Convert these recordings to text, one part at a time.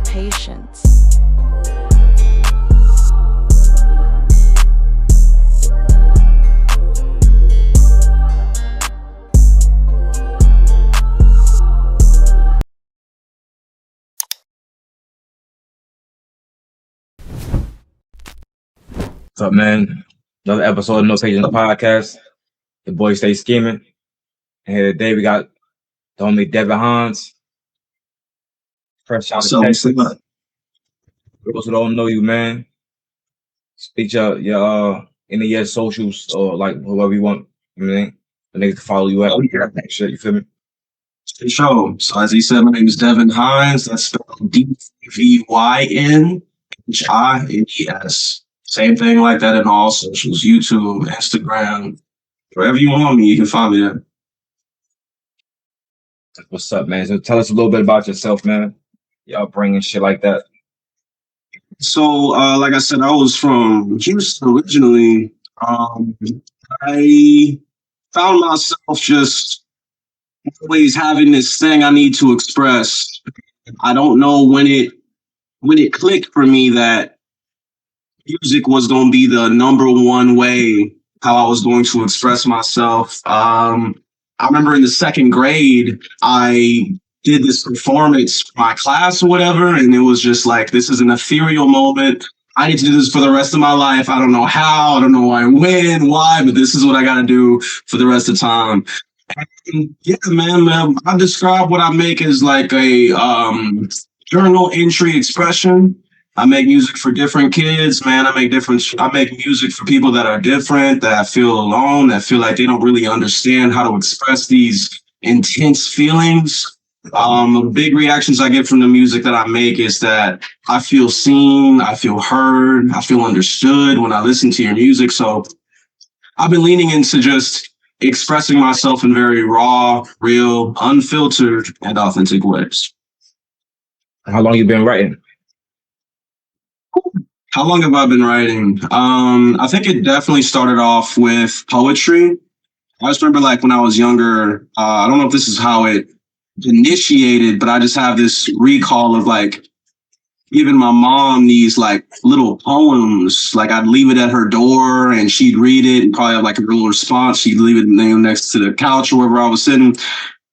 patience. What's up, man? Another episode of No Sage in the Podcast. The boy stay scheming. And here today we got the homie Devyn Hines. Fresh out of Texas. For those who don't know you, man, speak your any of your socials or like whoever you want. You know what I mean? The niggas can follow you out. Shit, you feel me? Sure. So as he said, my name is Devyn Hines. That's spelled DVYNHINES. Same thing like that in all socials, YouTube, Instagram, wherever you want me, you can find me there. What's up, man? So tell us a little bit about yourself, man. Y'all bringing shit like that. So, like I said, I was from Houston originally. I found myself just always having this thing I need to express. I don't know when it clicked for me that music was going to be the number one way how I was going to express myself. I remember in the second grade, I did this performance for my class or whatever, and it was just like, this is an ethereal moment. I need to do this for the rest of my life. I don't know how, I don't know why, but this is what I got to do for the rest of the time. And yeah, man, I describe what I make as like a journal entry expression. I make music for different kids, man. I make music for people that are different, that feel alone, that feel like they don't really understand how to express these intense feelings. Big reactions I get from the music that I make is that I feel seen, I feel heard, I feel understood when I listen to your music. So I've been leaning into just expressing myself in very raw, real, unfiltered, and authentic ways. How long you been writing? How long have I been writing? I think it definitely started off with poetry. I just remember like when I was younger, I don't know if this is how it initiated, but I just have this recall of like giving my mom these like little poems. Like I'd leave it at her door and she'd read it and probably have like a little response. She'd leave it next to the couch or wherever I was sitting.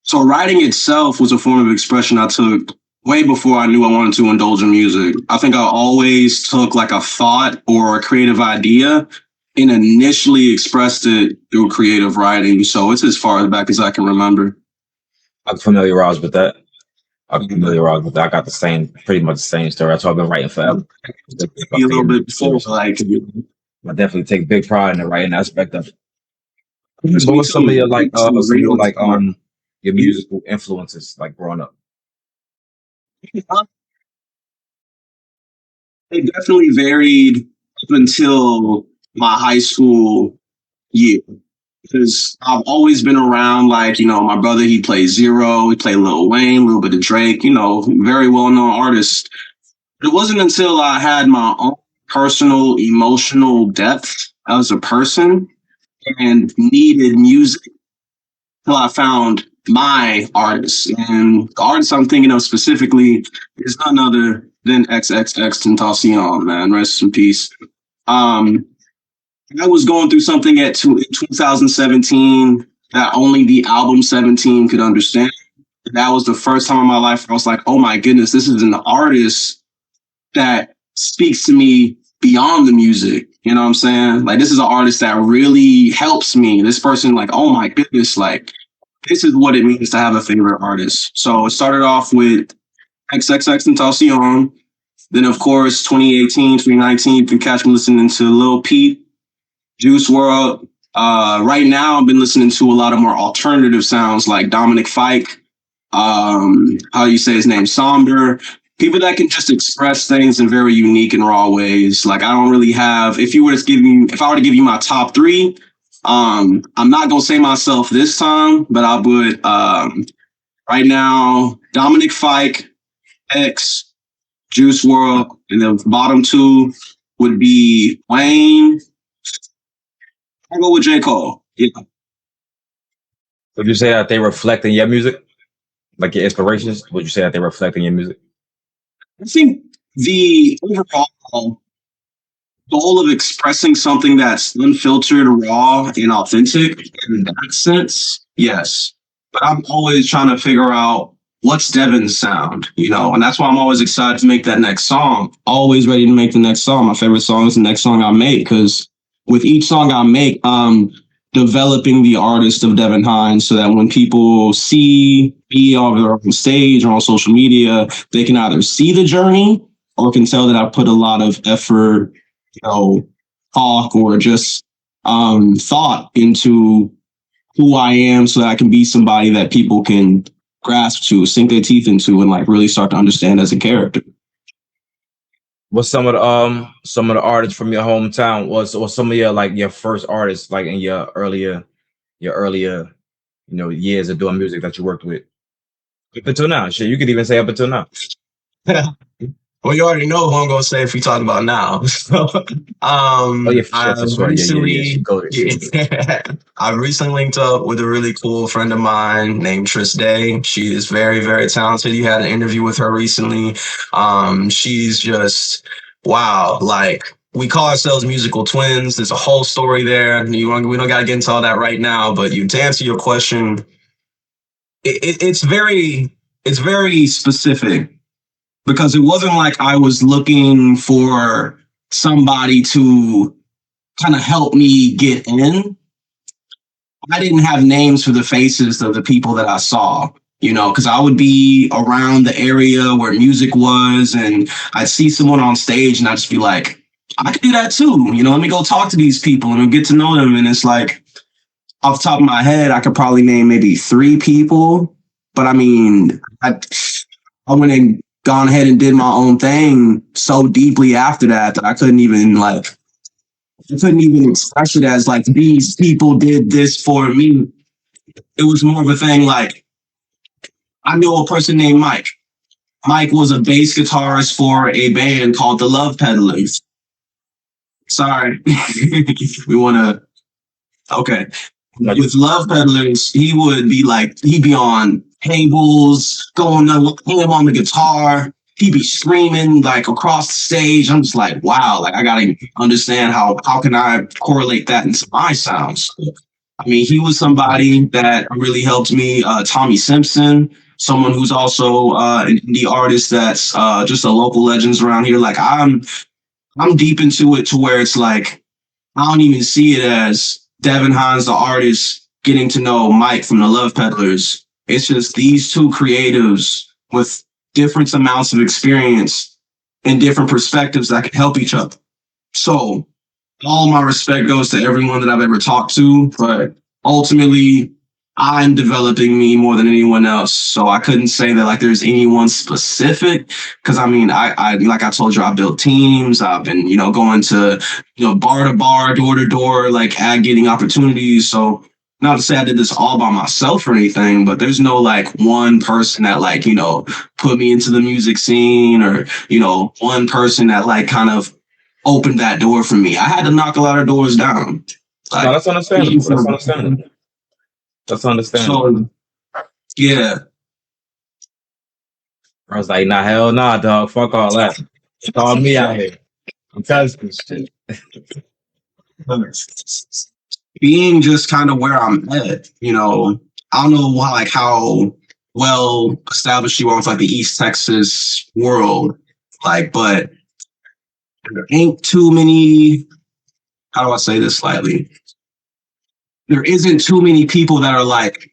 So writing itself was a form of expression I took way before I knew I wanted to indulge in music. I think I always took like a thought or a creative idea and initially expressed it through creative writing. So it's as far back as I can remember. I'm familiarized with that. I got pretty much the same story. That's why I've been writing forever. Maybe a little bit before, like I definitely take big pride in the writing aspect of it. Me So what's some of too. your Me too. your musical influences like growing up? It definitely varied up until my high school year. Because I've always been around, like, you know, my brother, he plays Zero, he played Lil Wayne, a little bit of Drake, you know, very well-known artist. It wasn't until I had my own personal emotional depth as a person and needed music till I found my artist. And the artist I'm thinking of specifically is none other than XXXTentacion, man. Rest in peace. I was going through something in 2017 that only the album 17 could understand. That was the first time in my life where I was like, oh my goodness, this is an artist that speaks to me beyond the music. You know what I'm saying? Like, this is an artist that really helps me. This person, like, oh my goodness, like, this is what it means to have a favorite artist. So it started off with XXXTentacion. Then, of course, 2018, 2019, you can catch me listening to Lil Peep, Juice WRLD. Right now, I've been listening to a lot of more alternative sounds like Dominic Fike. How do you say his name? Somber. People that can just express things in very unique and raw ways. Like I don't really have. If I were to give you my top three, I'm not gonna say myself this time, but I would. Right now, Dominic Fike, X, Juice WRLD, and the bottom two would be Wayne. I'll go with J. Cole. Yeah. Would you say that they reflect in your music? Like your inspirations? Would you say that they reflect in your music? I think the overall goal of expressing something that's unfiltered, raw, and authentic in that sense, yes. But I'm always trying to figure out what's Devyn's sound, and that's why I'm always excited to make that next song. Always ready to make the next song. My favorite song is the next song I make because with each song I make, I'm developing the artist of Devyn Hines so that when people see me on stage or on social media, they can either see the journey or can tell that I put a lot of effort, talk or just thought into who I am so that I can be somebody that people can grasp to, sink their teeth into, and like really start to understand as a character. What's some of the artists from your hometown or some of your first artists like in your earlier years of doing music that you worked with? Up until now. Shit, you could even say up until now. Well, you already know who I'm gonna say if we talk about now. So, I recently linked up with a really cool friend of mine named Tris Day. She is very, very talented. You had an interview with her recently. She's just wow. Like we call ourselves musical twins. There's a whole story there. We don't gotta get into all that right now. But to answer your question, it's very specific. Because it wasn't like I was looking for somebody to kind of help me get in. I didn't have names for the faces of the people that I saw, because I would be around the area where music was and I'd see someone on stage and I'd just be like, I could do that too. Let me go talk to these people and get to know them. And it's like, off the top of my head, I could probably name maybe 3 people. But I mean, I went and gone ahead and did my own thing so deeply after that I couldn't even express it as like these people did this for me. It was more of a thing like I know a person named Mike. Mike was a bass guitarist for a band called the Love Peddlers. Sorry. We want to okay. With Love Peddlers, he'd be on tables, going ham on the guitar. He'd be screaming like across the stage. I'm just like, wow, like I gotta understand how can I correlate that into my sounds. I mean, he was somebody that really helped me. Tommy Simpson, someone who's also an indie artist that's just a local legends around here. Like I'm deep into it to where it's like I don't even see it as Devyn Hines, the artist, getting to know Mike from the Love Peddlers. It's just these 2 creatives with different amounts of experience and different perspectives that can help each other. So all my respect goes to everyone that I've ever talked to, but ultimately I'm developing me more than anyone else. So I couldn't say that like there's anyone specific because I mean, I like I told you, I built teams. I've been, going to, bar to bar, door to door, like getting opportunities. So not to say I did this all by myself or anything, but there's no like one person that like, put me into the music scene or, one person that like kind of opened that door for me. I had to knock a lot of doors down. Like, no, that's understandable. That's understandable. So, yeah. I was like, nah, hell nah, dog. Fuck all that. Call me out here. I'm telling you shit. Being just kind of where I'm at, I don't know how well established you are with like the East Texas world, like, but there ain't too many. How do I say this slightly? There isn't too many people that are like,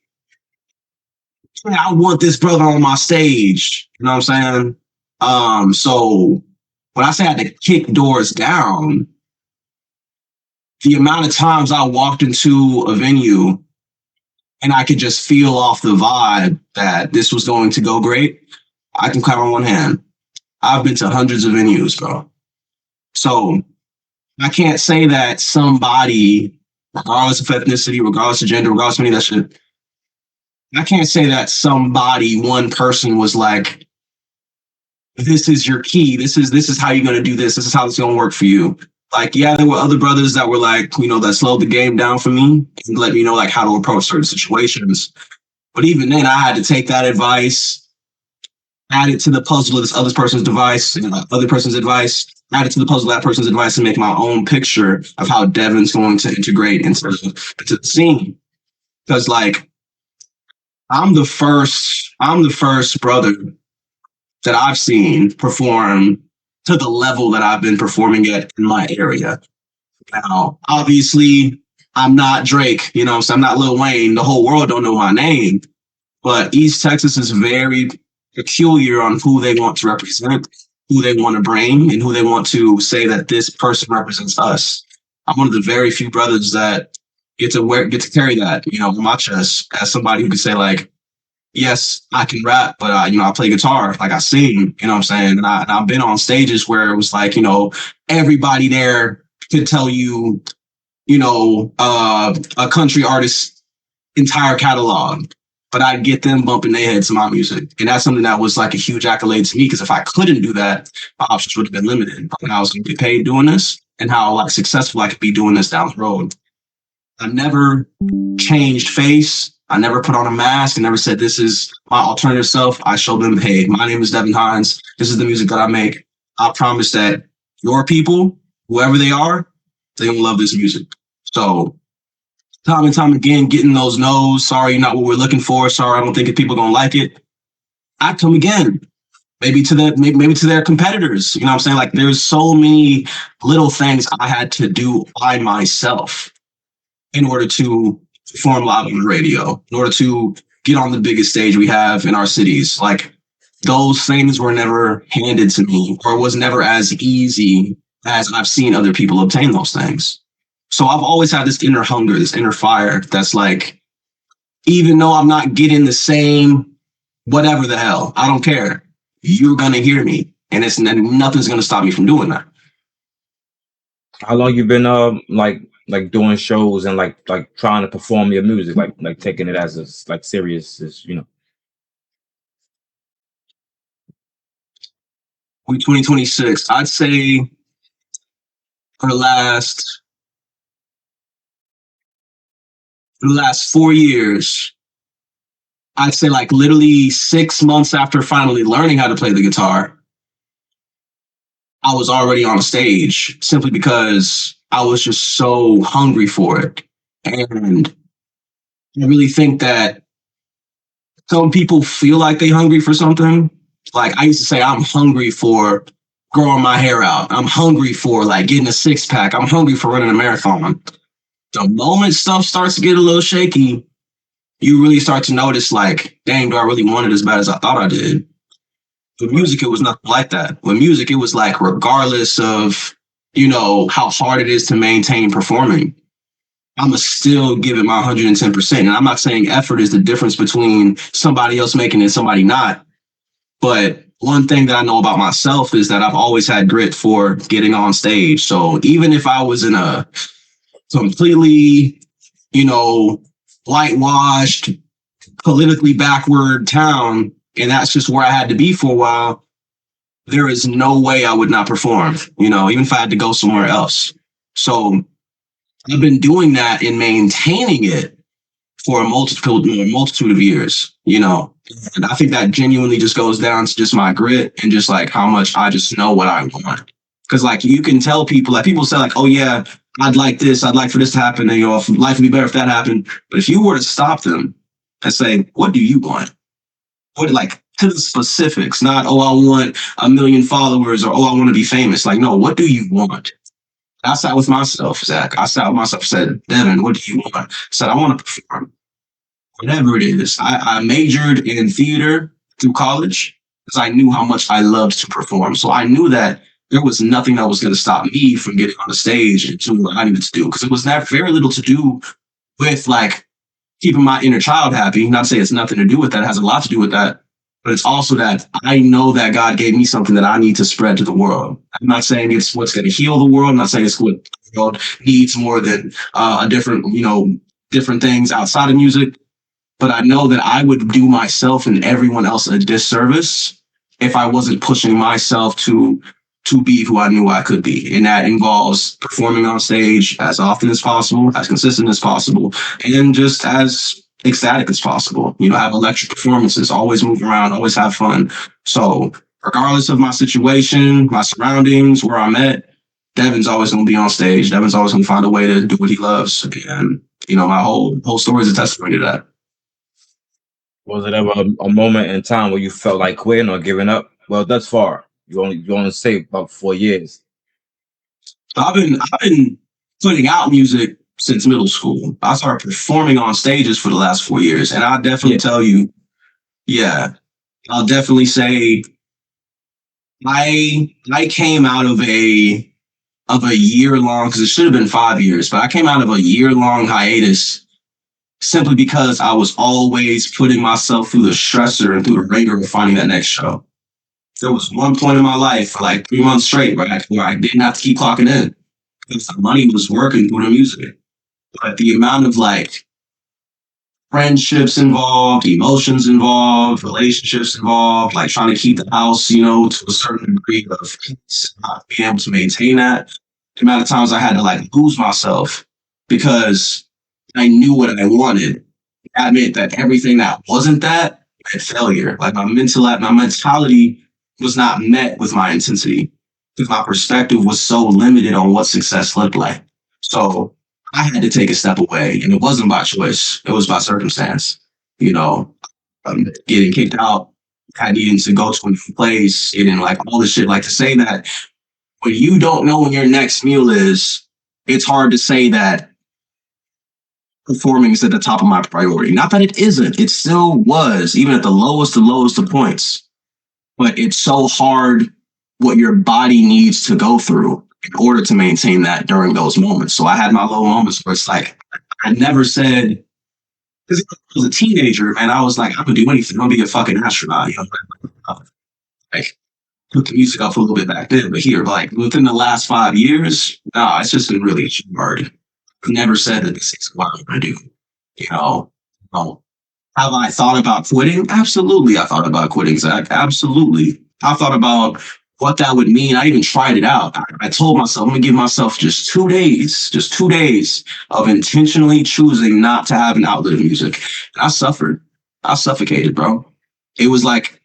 I want this brother on my stage. You know what I'm saying? So when I say I had to kick doors down, the amount of times I walked into a venue and I could just feel off the vibe that this was going to go great, I can count on one hand. I've been to hundreds of venues, bro. So I can't say that somebody, regardless of ethnicity, regardless of gender, regardless of any of that shit, I can't say that somebody, one person was like, this is your key. This is how you're going to do this. This is how it's going to work for you. Like, yeah, there were other brothers that were like, that slowed the game down for me and let me know like how to approach certain situations. But even then I had to take that advice add it to the puzzle of this other person's device, other person's advice, add it to the puzzle of that person's advice, and make my own picture of how Devyn's going to integrate into the scene. Because like I'm the first brother that I've seen perform to the level that I've been performing at in my area. Now, obviously, I'm not Drake, so I'm not Lil Wayne. The whole world don't know my name, but East Texas is very peculiar on who they want to represent, who they want to bring, and who they want to say that this person represents us. I'm one of the very few brothers that get to carry that, on my chest as somebody who can say like, yes, I can rap, but I play guitar, like I sing, what I'm saying? And I've been on stages where it was like, everybody there could tell you, a country artist's entire catalog, but I'd get them bumping their heads to my music. And that's something that was like a huge accolade to me, because if I couldn't do that, my options would have been limited on how I was going to get paid doing this and how like successful I could be doing this down the road. I never changed face. I never put on a mask. I never said, this is my alternative self. I showed them, hey, my name is Devyn Hines. This is the music that I make. I promise that your people, whoever they are, they're going to love this music. So time and time again, getting those no's, sorry, you're not what we're looking for. Sorry, I don't think people are going to like it. I come again. Maybe to their competitors. You know what I'm saying? Like there's so many little things I had to do by myself in order to perform live on the radio, in order to get on the biggest stage we have in our cities. Like those things were never handed to me, or was never as easy as I've seen other people obtain those things. So I've always had this inner hunger, this inner fire that's like, even though I'm not getting the same whatever the hell, I don't care. You're going to hear me, and nothing's going to stop me from doing that. How long you been like doing shows and like trying to perform your music, like taking it as serious as 2026, I'd say for the last 4 years, I'd say like literally 6 months after finally learning how to play the guitar, I was already on stage simply because I was just so hungry for it. And I really think that some people feel like they're hungry for something. Like I used to say, I'm hungry for growing my hair out. I'm hungry for like getting a 6-pack. I'm hungry for running a marathon. The moment stuff starts to get a little shaky, you really start to notice like, dang, do I really want it as bad as I thought I did? With music, it was nothing like that. With music, it was like, regardless of, how hard it is to maintain performing, I'ma still give it my 110%. And I'm not saying effort is the difference between somebody else making it and somebody not. But one thing that I know about myself is that I've always had grit for getting on stage. So even if I was in a completely, whitewashed, politically backward town, and that's just where I had to be for a while, there is no way I would not perform, even if I had to go somewhere else. So I've been doing that and maintaining it for a multitude of years, and I think that genuinely just goes down to just my grit and just like how much I just know what I want. Because like you can tell people, like people say like, oh yeah, I'd like this, I'd like for this to happen, and if life would be better if that happened. But if you were to stop them and say, what do you want? What, like, to the specifics, not, oh, I want 1 million followers, or oh, I want to be famous. Like, no, what do you want? I sat with myself, Zach. I sat with myself and said, Devyn, what do you want? I said, I want to perform. Whatever it is. I majored in theater through college because I knew how much I loved to perform. So I knew that there was nothing that was going to stop me from getting on the stage and doing what I needed to do, because it was that very little to do with like keeping my inner child happy. Not to say it's nothing to do with that. It has a lot to do with that. But it's also that I know that God gave me something that I need to spread to the world. I'm not saying it's what's going to heal the world. I'm not saying it's what the world needs more than different things outside of music. But I know that I would do myself and everyone else a disservice if I wasn't pushing myself to be who I knew I could be. And that involves performing on stage as often as possible, as consistent as possible, and just as ecstatic as possible. Have electric performances, always move around, always have fun. So regardless of my situation, my surroundings, where I'm at, Devyn's always going to be on stage. Devyn's always going to find a way to do what he loves. And, my whole story is a testimony to that. Was it ever a moment in time where you felt like quitting or giving up? Well, thus far, you only say about 4 years. I've been putting out music since middle school. I started performing on stages for the last 4 years. And I'll definitely tell you, I'll definitely say I came out of a year long, because it should have been 5 years, but I came out of a year-long hiatus simply because I was always putting myself through the stressor and through the ringer of finding that next show. There was one point in my life for like 3 months straight where I didn't have to keep clocking in because the money was working through the music. But the amount of like friendships involved, emotions involved, relationships involved, like trying to keep the house, to a certain degree of peace, not being able to maintain that. The amount of times I had to like lose myself because I knew what I wanted. That meant that everything that wasn't that meant failure. Like my mentality was not met with my intensity because my perspective was so limited on what success looked like. So I had to take a step away, and it wasn't by choice. It was by circumstance. Getting kicked out, needing to go to a new place, getting like all this shit. Like to say that when you don't know when your next meal is, it's hard to say that performing is at the top of my priority. Not that it isn't. It still was, even at the lowest of points. But it's so hard what your body needs to go through in order to maintain that during those moments. So I had my low moments where it's like, I never said, because I was a teenager, man, I was like, I'm going to do anything. I'm going to be a fucking astronaut. Like, put the music up a little bit back then. But here, like, within the last 5 years, no, it's just been really hard. I never said that this is what I'm going to do. Have I thought about quitting? Absolutely. I thought about quitting, Zach. Absolutely. I thought about what that would mean. I even tried it out. I told myself, I'm going to give myself just 2 days of intentionally choosing not to have an outlet of music. And I suffered. I suffocated, bro. It was like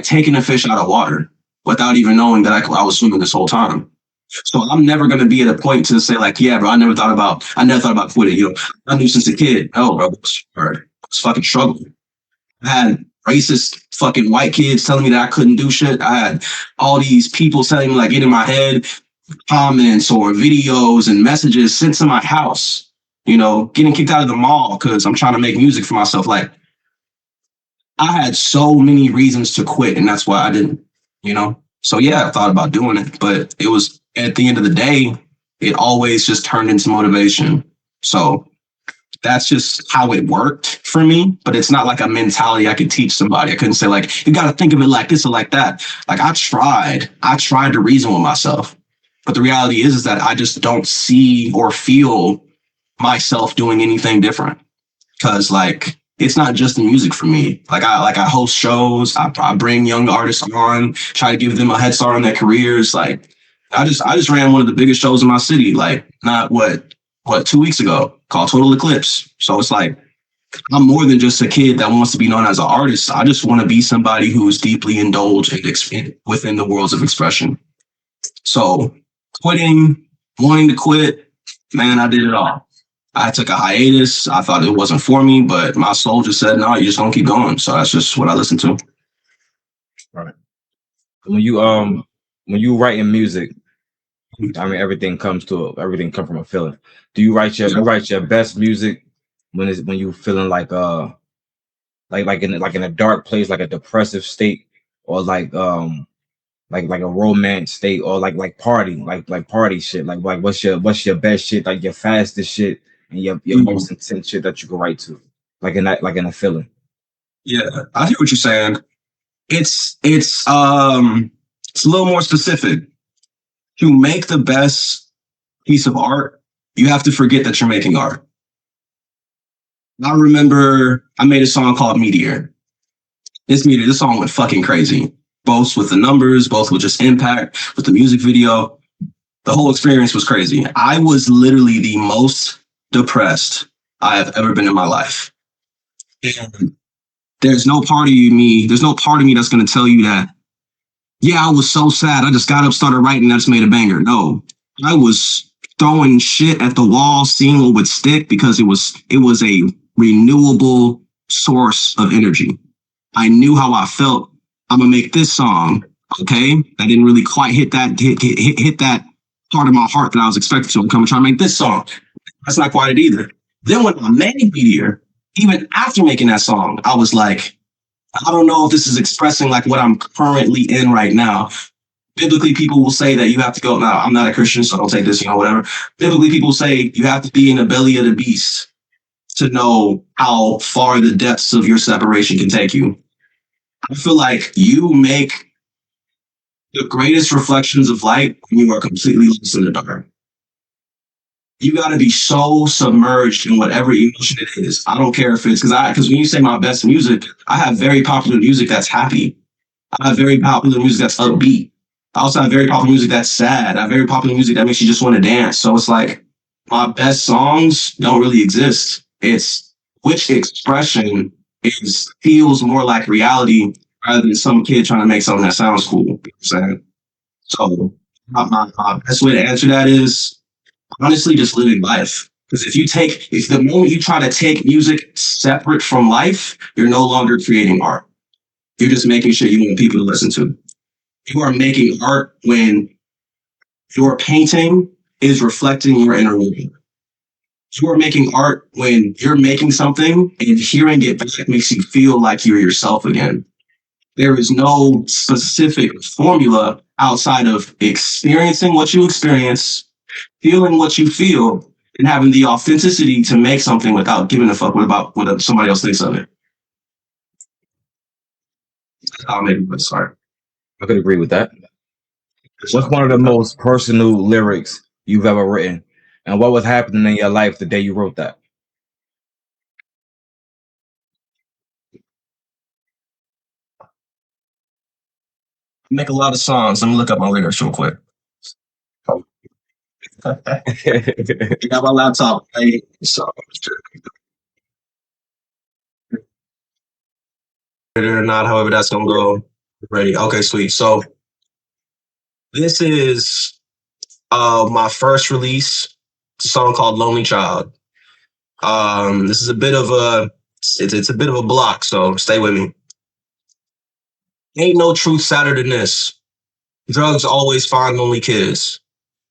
taking a fish out of water without even knowing that I was swimming this whole time. So I'm never going to be at a point to say like, yeah, bro, I never thought about quitting. I knew since a kid. No, bro, it was hard. It was fucking struggle. I had racist fucking white kids telling me that I couldn't do shit. I had all these people telling me like get in my head, comments or videos and messages sent to my house, getting kicked out of the mall because I'm trying to make music for myself. Like I had so many reasons to quit and that's why I didn't, So yeah, I thought about doing it, but it was at the end of the day, it always just turned into motivation. So that's just how it worked for me, but it's not like a mentality I could teach somebody. I couldn't say like, you got to think of it like this or like that. Like I tried to reason with myself, but the reality is that I just don't see or feel myself doing anything different. Cause like, it's not just the music for me. I host shows. I bring young artists on, try to give them a head start on their careers. Like I just ran one of the biggest shows in my city. Like not what 2 weeks ago called Total Eclipse. So it's like, I'm more than just a kid that wants to be known as an artist. I just want to be somebody who is deeply indulged within the worlds of expression. So quitting, wanting to quit, man, I did it all. I took a hiatus. I thought it wasn't for me, but my soul just said, no, you just don't keep going. So that's just what I listen to. Right. When you writing music, I mean, everything comes from a feeling. Do you write your best music when you feeling like in a dark place, like a depressive state, or like a romance state, or like party shit? Like what's your best shit, like your fastest shit and your most intense shit that you can write to, like in a feeling? Yeah, I hear what you're saying. It's a little more specific. To make the best piece of art, you have to forget that you're making art. I remember I made a song called Meteor. This song went fucking crazy. Both with the numbers, both with just impact, with the music video. The whole experience was crazy. I was literally the most depressed I have ever been in my life. And there's no part of me that's going to tell you that, yeah, I was so sad. I just got up, started writing, I just made a banger. No, I was throwing shit at the wall, seeing what would stick because it was a renewable source of energy. I knew how I felt. I'm gonna make this song. Okay, that didn't really quite hit that part of my heart that I was expecting to. I'm coming trying to make this song. That's not quite it either. Then when I made Meteor, even after making that song, I was like, I don't know if this is expressing like what I'm currently in right now. Biblically, people will say that you have to go. Now, I'm not a Christian, so don't take this, whatever. Biblically, people say you have to be in the belly of the beast to know how far the depths of your separation can take you. I feel like you make the greatest reflections of light when you are completely lost in the dark. You got to be so submerged in whatever emotion it is. I don't care if it's because when you say my best music, I have very popular music that's happy. I have very popular music that's upbeat. I also have very popular music that's sad. I have very popular music that makes you just want to dance. So it's like my best songs don't really exist. It's which expression feels more like reality rather than some kid trying to make something that sounds cool. You know what I'm saying? So my best way to answer that is honestly just living life. Because if the moment you try to take music separate from life, you're no longer creating art. You're just making sure you want people to listen to. You are making art when your painting is reflecting your inner world. You are making art when you're making something and hearing it back makes you feel like you're yourself again. There is no specific formula outside of experiencing what you experience, feeling what you feel, and having the authenticity to make something without giving a fuck about what somebody else thinks of it. I'll make it start. I could agree with that. What's one of the most personal lyrics you've ever written? And what was happening in your life the day you wrote that? I make a lot of songs. Let me look up my lyrics real quick. You got my laptop. So or not, however that's gonna go. Ready. Okay, sweet. So this is my first release. It's a song called Lonely Child. This is a bit of it's a bit of a block, so stay with me. Ain't no truth sadder than this. Drugs always find lonely kids.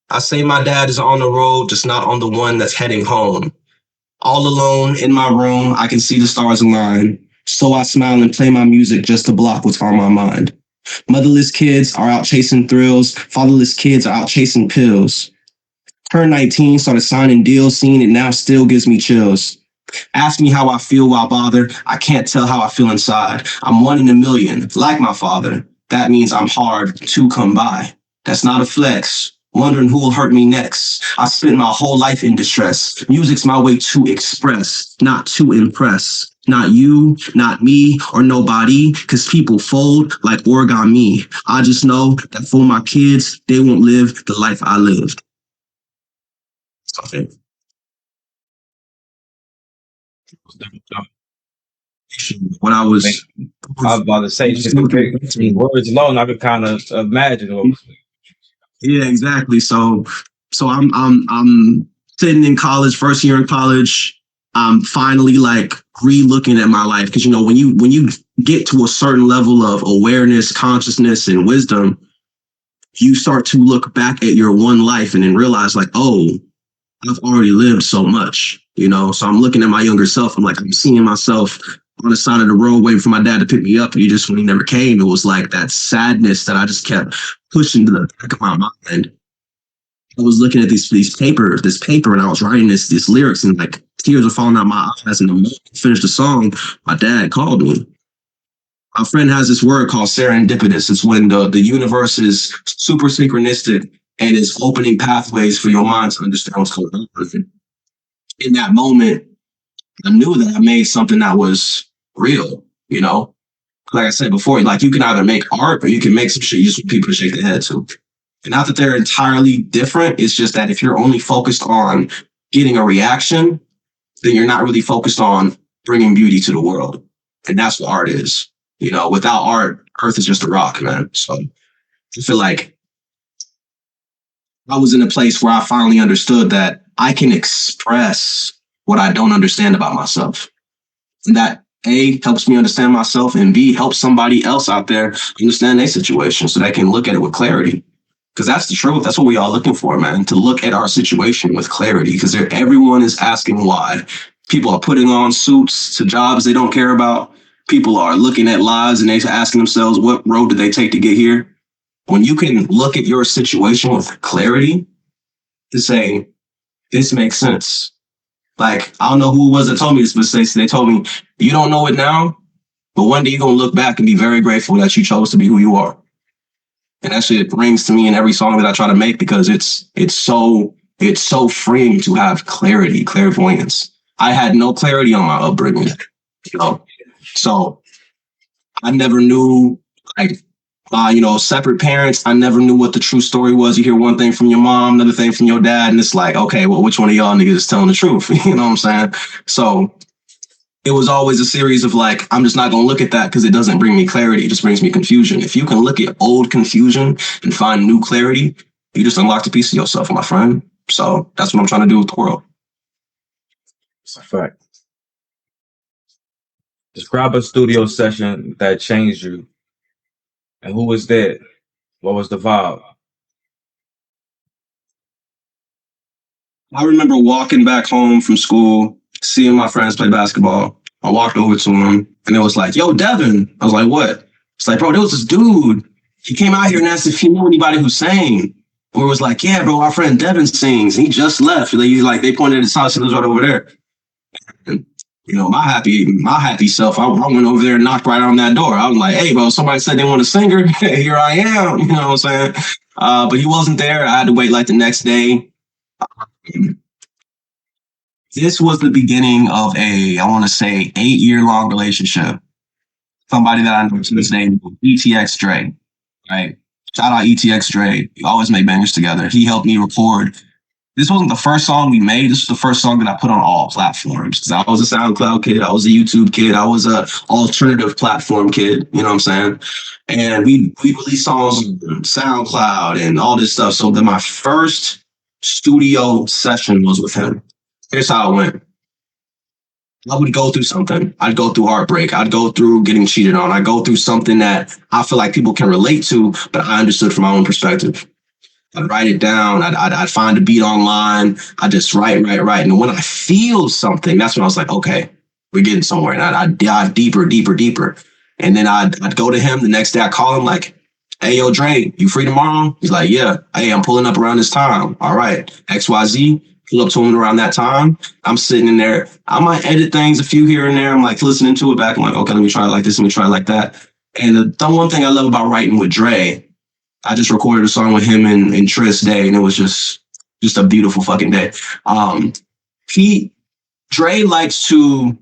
I say my dad is on the road, just not on the one that's heading home. All alone in my room, I can see the stars align. So I smile and play my music just to block what's on my mind. Motherless kids are out chasing thrills. Fatherless kids are out chasing pills. Turned 19, started signing deals. Seeing it now still gives me chills. Ask me how I feel while bothered. I can't tell how I feel inside. I'm one in a million, like my father. That means I'm hard to come by. That's not a flex. Wondering who will hurt me next. I spent my whole life in distress. Music's my way to express, not to impress. Not you, not me, or nobody, because people fold like origami. I just know that for my kids, they won't live the life I lived. Something. When I was about to say, just words alone, I could kind of imagine what was. Yeah, exactly. So I'm sitting in college, first year in college. I'm finally like re-looking at my life because when you get to a certain level of awareness, consciousness, and wisdom, you start to look back at your one life and then realize like, oh, I've already lived so much, So I'm looking at my younger self. I'm seeing myself on the side of the road waiting for my dad to pick me up. And when he never came, it was like that sadness that I just kept pushing to the back of my mind. I was looking at this paper, and I was writing this lyrics, and like tears were falling out my eyes. And the moment I finished the song, my dad called me. My friend has this word called serendipitous. It's when the universe is super synchronistic and is opening pathways for your mind to understand what's going on. In that moment, I knew that I made something that was real, Like I said before, like you can either make art or you can make some shit you just want people to shake their head to. And not that they're entirely different. It's just that if you're only focused on getting a reaction, then you're not really focused on bringing beauty to the world. And that's what art is. You know, without art, Earth is just a rock, man. So I feel like I was in a place where I finally understood that I can express what I don't understand about myself. And that A, helps me understand myself, and B, helps somebody else out there understand their situation so they can look at it with clarity. Because that's the truth. That's what we all looking for, man, to look at our situation with clarity. Because everyone is asking why. People are putting on suits to jobs they don't care about. People are looking at lives and they're asking themselves, what road did they take to get here? When you can look at your situation with clarity to say, this makes sense. Like, I don't know who it was that told me this, but they told me, you don't know it now, but one day you're going to look back and be very grateful that you chose to be who you are. And that shit rings to me in every song that I try to make because it's so freeing to have clarity, clairvoyance. I had no clarity on my upbringing, you know, so I never knew, like, separate parents. I never knew what the true story was. You hear one thing from your mom, another thing from your dad, and it's like, okay, well, which one of y'all niggas is telling the truth? You know what I'm saying? So it was always a series of like, I'm just not going to look at that because it doesn't bring me clarity. It just brings me confusion. If you can look at old confusion and find new clarity, you just unlocked a piece of yourself, my friend. So that's what I'm trying to do with the world. It's a fact. Describe a studio session that changed you. And who was there? What was the vibe? I remember walking back home from school, seeing my friends play basketball. I walked over to him and it was like, yo, Devyn. I was like, what? It's like, bro, there was this dude. He came out here and asked if he knew anybody who sang. Or it was like, yeah, bro, our friend Devyn sings. He just left. They pointed at his house and it was right over there. And, you know, my happy self, I went over there and knocked right on that door. I was like, hey, bro, somebody said they want a singer. Here I am. You know what I'm saying? But he wasn't there. I had to wait like the next day. This was the beginning of I want to say, 8-year-long relationship. Somebody that I know to this day, ETX Dre, right? Shout out ETX Dre. We always make bangers together. He helped me record. This wasn't the first song we made. This was the first song that I put on all platforms. Because I was a SoundCloud kid. I was a YouTube kid. I was a alternative platform kid. You know what I'm saying? And we released songs on SoundCloud and all this stuff. So then my first studio session was with him. Here's how it went. I would go through something. I'd go through heartbreak. I'd go through getting cheated on. I'd go through something that I feel like people can relate to, but I understood from my own perspective. I'd write it down. I'd find a beat online. I just write. And when I feel something, that's when I was like, okay, we're getting somewhere. And I'd dive deeper. And then I'd go to him the next day. I call him like, hey, yo, Dre, you free tomorrow? He's like, yeah. Hey, I'm pulling up around this time. All right. XYZ. Pull up to him around that time. I'm sitting in there. I might edit things a few here and there. I'm like listening to it back. I'm like, okay, let me try it like this. Let me try it like that. And the one thing I love about writing with Dre, I just recorded a song with him and Tris Day, and it was just a beautiful fucking day. Dre likes to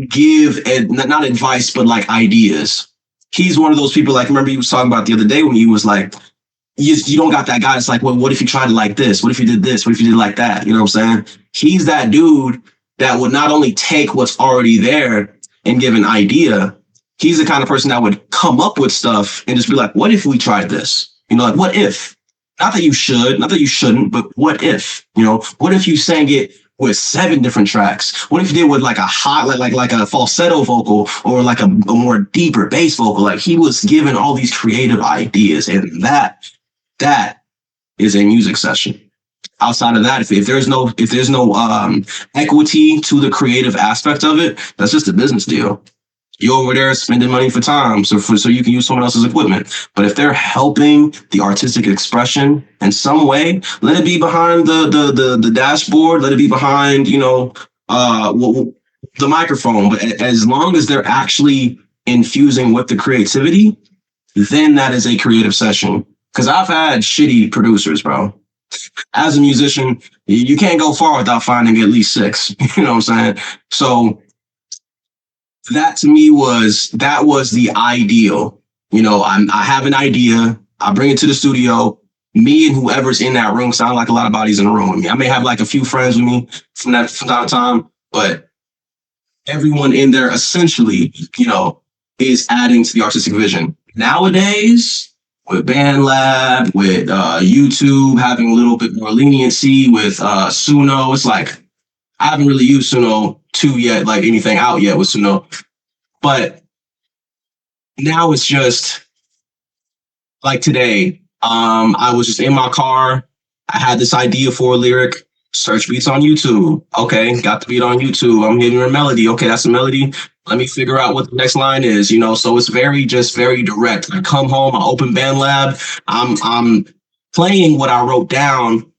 give not advice, but like ideas. He's one of those people, like, remember he was talking about the other day when he was like, you don't got that guy. It's like, well, what if you tried it like this? What if you did this? What if you did like that? You know what I'm saying? He's that dude that would not only take what's already there and give an idea. He's the kind of person that would come up with stuff and just be like, what if we tried this? You know, like, what if? Not that you should, not that you shouldn't, but what if? You know, what if you sang it with 7 different tracks? What if you did with like a hot, like a falsetto vocal or like a more deeper bass vocal? Like, he was given all these creative ideas, and that is a music session. Outside of that, if there's no equity to the creative aspect of it, that's just a business deal. You're over there spending money for time, so you can use someone else's equipment. But if they're helping the artistic expression in some way, let it be behind the dashboard, let it be behind the microphone. But as long as they're actually infusing with the creativity, then that is a creative session. Because I've had shitty producers, bro. As a musician, you can't go far without finding at least 6. You know what I'm saying? So that to me was the ideal. You know, I have an idea. I bring it to the studio. Me and whoever's in that room sound like a lot of bodies in the room with me. I may have like a few friends with me from time to time, but everyone in there essentially, is adding to the artistic vision. Nowadays, with BandLab, with YouTube having a little bit more leniency, with Suno, it's like I haven't really used Suno 2 yet, like anything out yet with Suno. But now it's just like today. I was just in my car. I had this idea for a lyric. Search beats on YouTube. Okay, got the beat on YouTube. I'm hitting a melody. Okay, that's a melody. Let me figure out what the next line is. So it's very direct. I come home, I open BandLab. I'm playing what I wrote down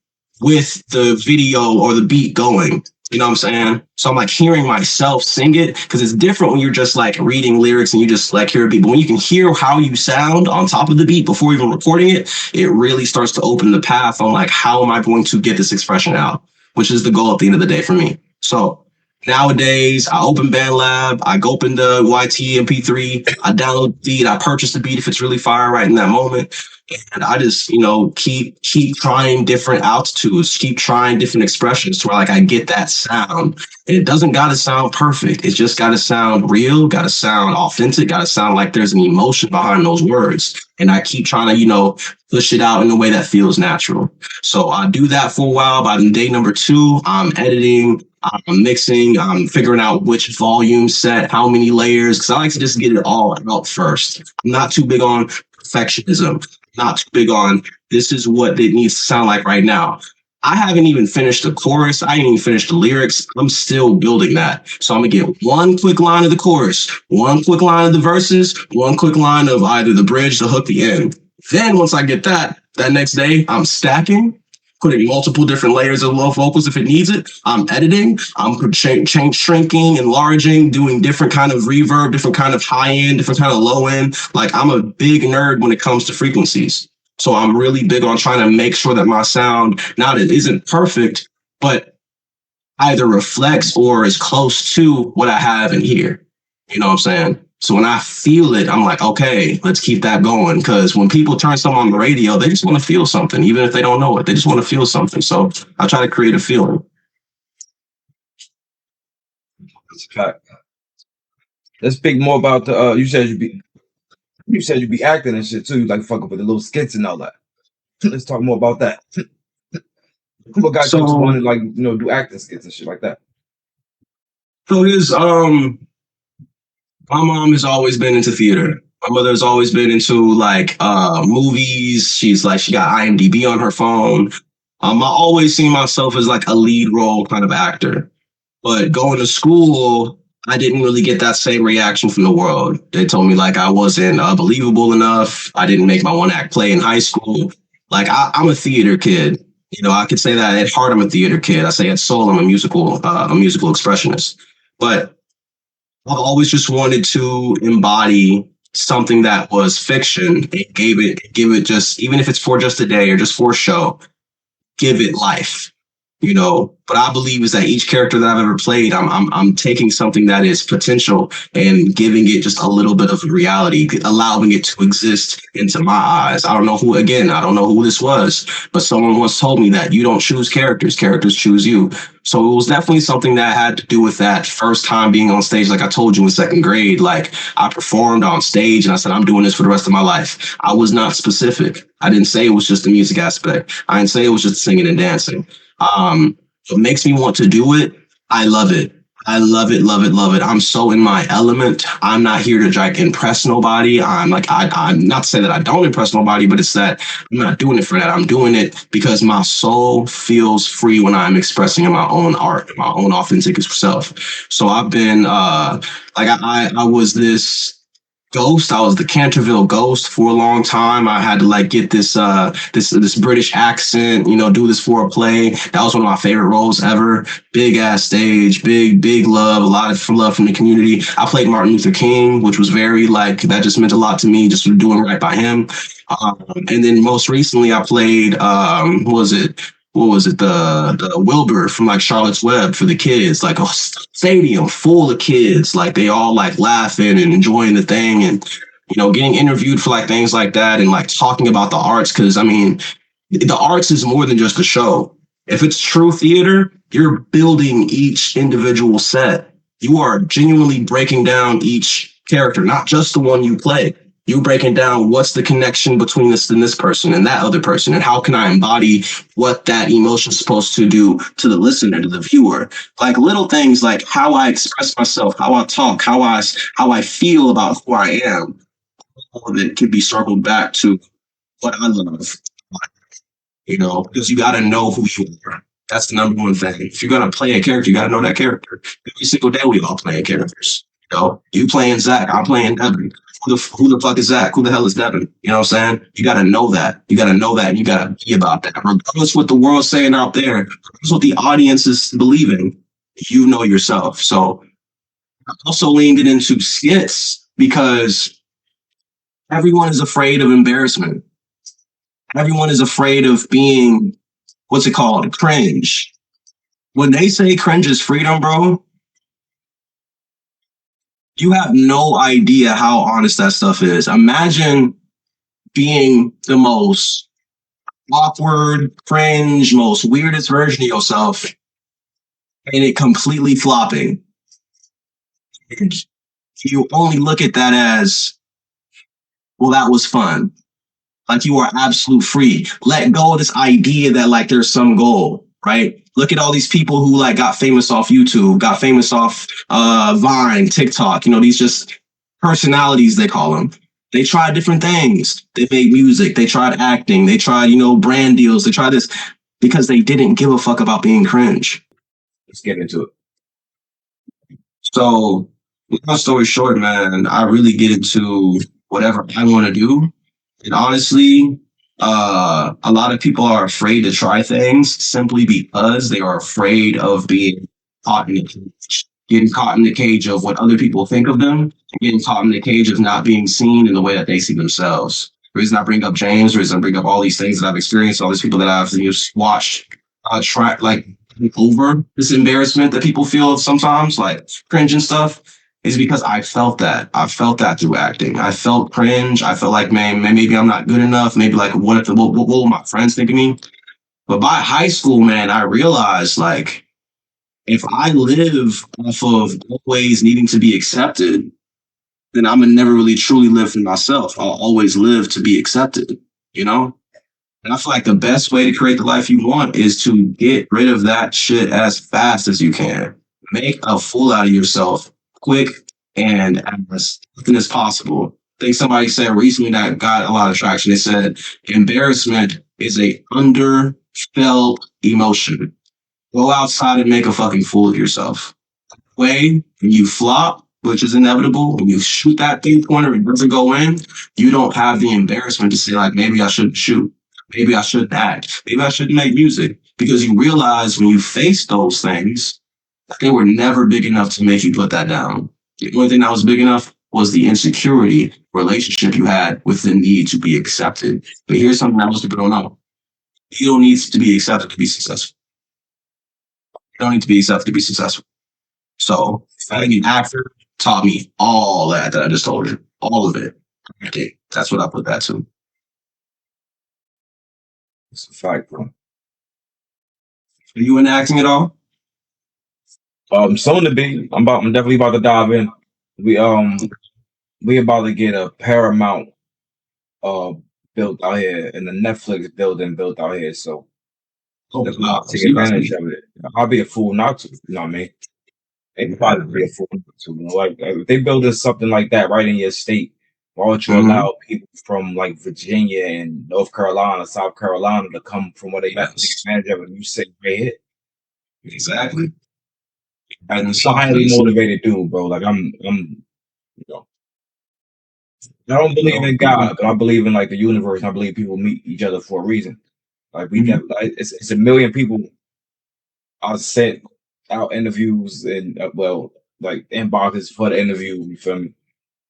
with the video or the beat going. You know what I'm saying? So I'm like hearing myself sing it, because it's different when you're just like reading lyrics and you just like hear people. When you can hear how you sound on top of the beat before even recording it, it really starts to open the path on like, how am I going to get this expression out? Which is the goal at the end of the day for me. So nowadays, I open BandLab, I go open the YT MP3, I download the beat, I purchase the beat if it's really fire right in that moment. And I just, keep trying different altitudes, keep trying different expressions to where like I get that sound. And it doesn't gotta sound perfect. It's just gotta sound real, gotta sound authentic, gotta sound like there's an emotion behind those words. And I keep trying to, push it out in a way that feels natural. So I do that for a while. By day number 2, I'm editing, I'm mixing, I'm figuring out which volume set, how many layers, because I like to just get it all out first. I'm not too big on perfectionism. Not too big on this is what it needs to sound like right now. I haven't even finished the chorus. I ain't even finished the lyrics. I'm still building that. So I'm gonna get one quick line of the chorus, one quick line of the verses, one quick line of either the bridge, the hook, the end. Then once I get that next day, I'm stacking, putting multiple different layers of low vocals if it needs it. I'm editing, I'm shrinking, enlarging, doing different kind of reverb, different kind of high end, different kind of low end. Like I'm a big nerd when it comes to frequencies. So I'm really big on trying to make sure that my sound, now that it isn't perfect, but either reflects or is close to what I have in here. You know what I'm saying? So when I feel it, I'm like, okay, let's keep that going. Because when people turn something on the radio, they just want to feel something, even if they don't know it. They just want to feel something. So I try to create a feeling. That's a fact. Let's speak more about the. You said you'd be acting and shit too. You like fuck up with the little skits and all that. Let's talk more about that. What got you to want to do acting skits and shit like that? So my mom has always been into theater. My mother has always been into movies. She got IMDb on her phone. I always seen myself as like a lead role kind of actor. But going to school, I didn't really get that same reaction from the world. They told me like I wasn't believable enough. I didn't make my one act play in high school. Like I'm a theater kid. I could say that at heart I'm a theater kid. I say at soul I'm a musical expressionist. But I've always just wanted to embody something that was fiction and give it just, even if it's for just a day or just for a show, give it life. But I believe is that each character that I've ever played, I'm taking something that is potential and giving it just a little bit of reality, allowing it to exist into my eyes. I don't know who this was, but someone once told me that you don't choose characters choose you. So it was definitely something that had to do with that first time being on stage. Like I told you in second grade, like I performed on stage and I said, I'm doing this for the rest of my life. I was not specific. I didn't say it was just the music aspect. I didn't say it was just singing and dancing. What makes me want to do it, I love it. I love it, love it, love it. I'm so in my element. I'm not here to impress nobody. I'm not to say that I don't impress nobody, but it's that I'm not doing it for that. I'm doing it because my soul feels free when I'm expressing in my own art, my own authentic self. So I've been I was this ghost. I was the Canterville ghost for a long time. I had to get this this British accent, do this for a play. That was one of my favorite roles ever. Big ass stage, big love, a lot of love from the community. I played Martin Luther King, which was very that just meant a lot to me, just doing right by him. And then most recently I played what was it, the Wilbur from Charlotte's Web for the kids, a stadium full of kids, they all laughing and enjoying the thing, and getting interviewed for things like that, and talking about the arts, because the arts is more than just a show. If it's true theater, you're building each individual set. You are genuinely breaking down each character, not just the one you play. You breaking down what's the connection between this and this person and that other person, and how can I embody what that emotion's supposed to do to the listener, to the viewer. Like little things like how I express myself, how I talk, how I feel about who I am. All of it can be circled back to what I love, because you got to know who you are. That's the number one thing. If you're going to play a character, you got to know that character. Every single day we all playing characters. You playing Zach, I'm playing Devyn. Who the fuck is Zach? Who the hell is Devyn? You know what I'm saying? You got to know that. You got to know that, and you got to be about that. Regardless what the world's saying out there, regardless what the audience is believing, you know yourself. So I also leaned it into skits because everyone is afraid of embarrassment. Everyone is afraid of being, what's it called? Cringe. When they say cringe is freedom, bro, you have no idea how honest that stuff is. Imagine being the most awkward, cringe, most weirdest version of yourself and it completely flopping. You only look at that as, well, that was fun. Like you are absolute free. Let go of this idea that like there's some goal, right? Look at all these people who like got famous off YouTube, got famous off Vine, TikTok, these just personalities they call them. They tried different things. They made music. They tried acting. They tried, brand deals. They tried this because they didn't give a fuck about being cringe. Let's get into it. So, long story short, man, I really get into whatever I want to do. And honestly, a lot of people are afraid to try things simply because they are afraid of being caught in the cage, getting caught in the cage of what other people think of them, and getting caught in the cage of not being seen in the way that they see themselves. The reason I bring up James, the reason I bring up all these things that I've experienced, all these people that I've watched try like over this embarrassment that people feel sometimes, like cringe and stuff, is because I felt that. I felt that through acting. I felt cringe. I felt like, man, maybe I'm not good enough. Maybe like, what will my friends think of me? But by high school, man, I realized like, if I live off of always needing to be accepted, then I'm gonna never really truly live for myself. I'll always live to be accepted, And I feel like the best way to create the life you want is to get rid of that shit as fast as you can. Make a fool out of yourself quick and as often as possible. I think somebody said recently that got a lot of traction. They said embarrassment is a underfelt emotion. Go outside and make a fucking fool of yourself. When you flop, which is inevitable, when you shoot that 3-pointer and it doesn't go in, you don't have the embarrassment to say like, maybe I shouldn't shoot. Maybe I shouldn't act. Maybe I shouldn't make music. Because you realize when you face those things, they were never big enough to make you put that down. The only thing that was big enough was the insecurity relationship you had with the need to be accepted. But here's something that most people don't know. You don't need to be accepted to be successful. You don't need to be accepted to be successful. So being an actor taught me all that I just told you. All of it. Okay, that's what I put that to. It's a fact, bro. Are you in acting at all? Soon to be. I'm definitely about to dive in. We about to get a Paramount built out here and the Netflix building built out here. So take advantage of it. I'll be a fool not to, you know what I mean? Anybody be a fool not to. Like if they building something like that right in your state, why would you allow people from like Virginia and North Carolina, South Carolina to come from where they have to take advantage of it? You say right here. Exactly. I'm a highly motivated dude, bro. Like I don't believe in God, but I believe in like the universe. And I believe people meet each other for a reason. Like we got, it's a million people. I sent out interviews and like inboxes for the interview. You feel me?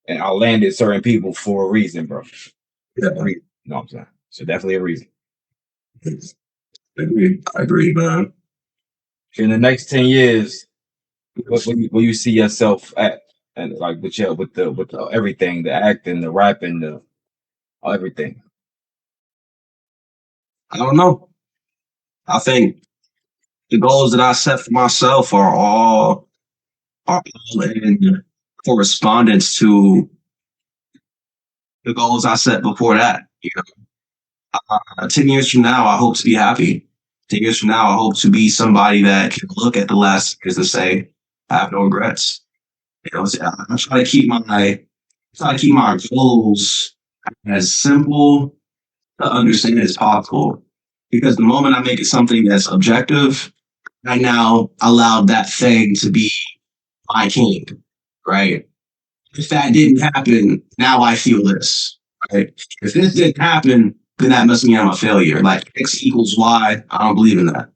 And I landed certain people for a reason, bro. Yeah. You know what I'm saying? So definitely a reason. I agree, man. In the next 10 years, will you see yourself at? And like with the everything, the acting, the rapping, the everything. I don't know. I think The goals that I set for myself are all in correspondence to the goals I set before that. 10 years from now, I hope to be happy. 10 years from now, I hope to be somebody that can look at the last years and say, I have no regrets. I try to keep my goals as simple to understand as possible. Because the moment I make it something that's objective, I now allowed that thing to be my king, right? If that didn't happen, now I feel this, right? If this didn't happen, then that must mean I'm a failure. Like X equals Y, I don't believe in that.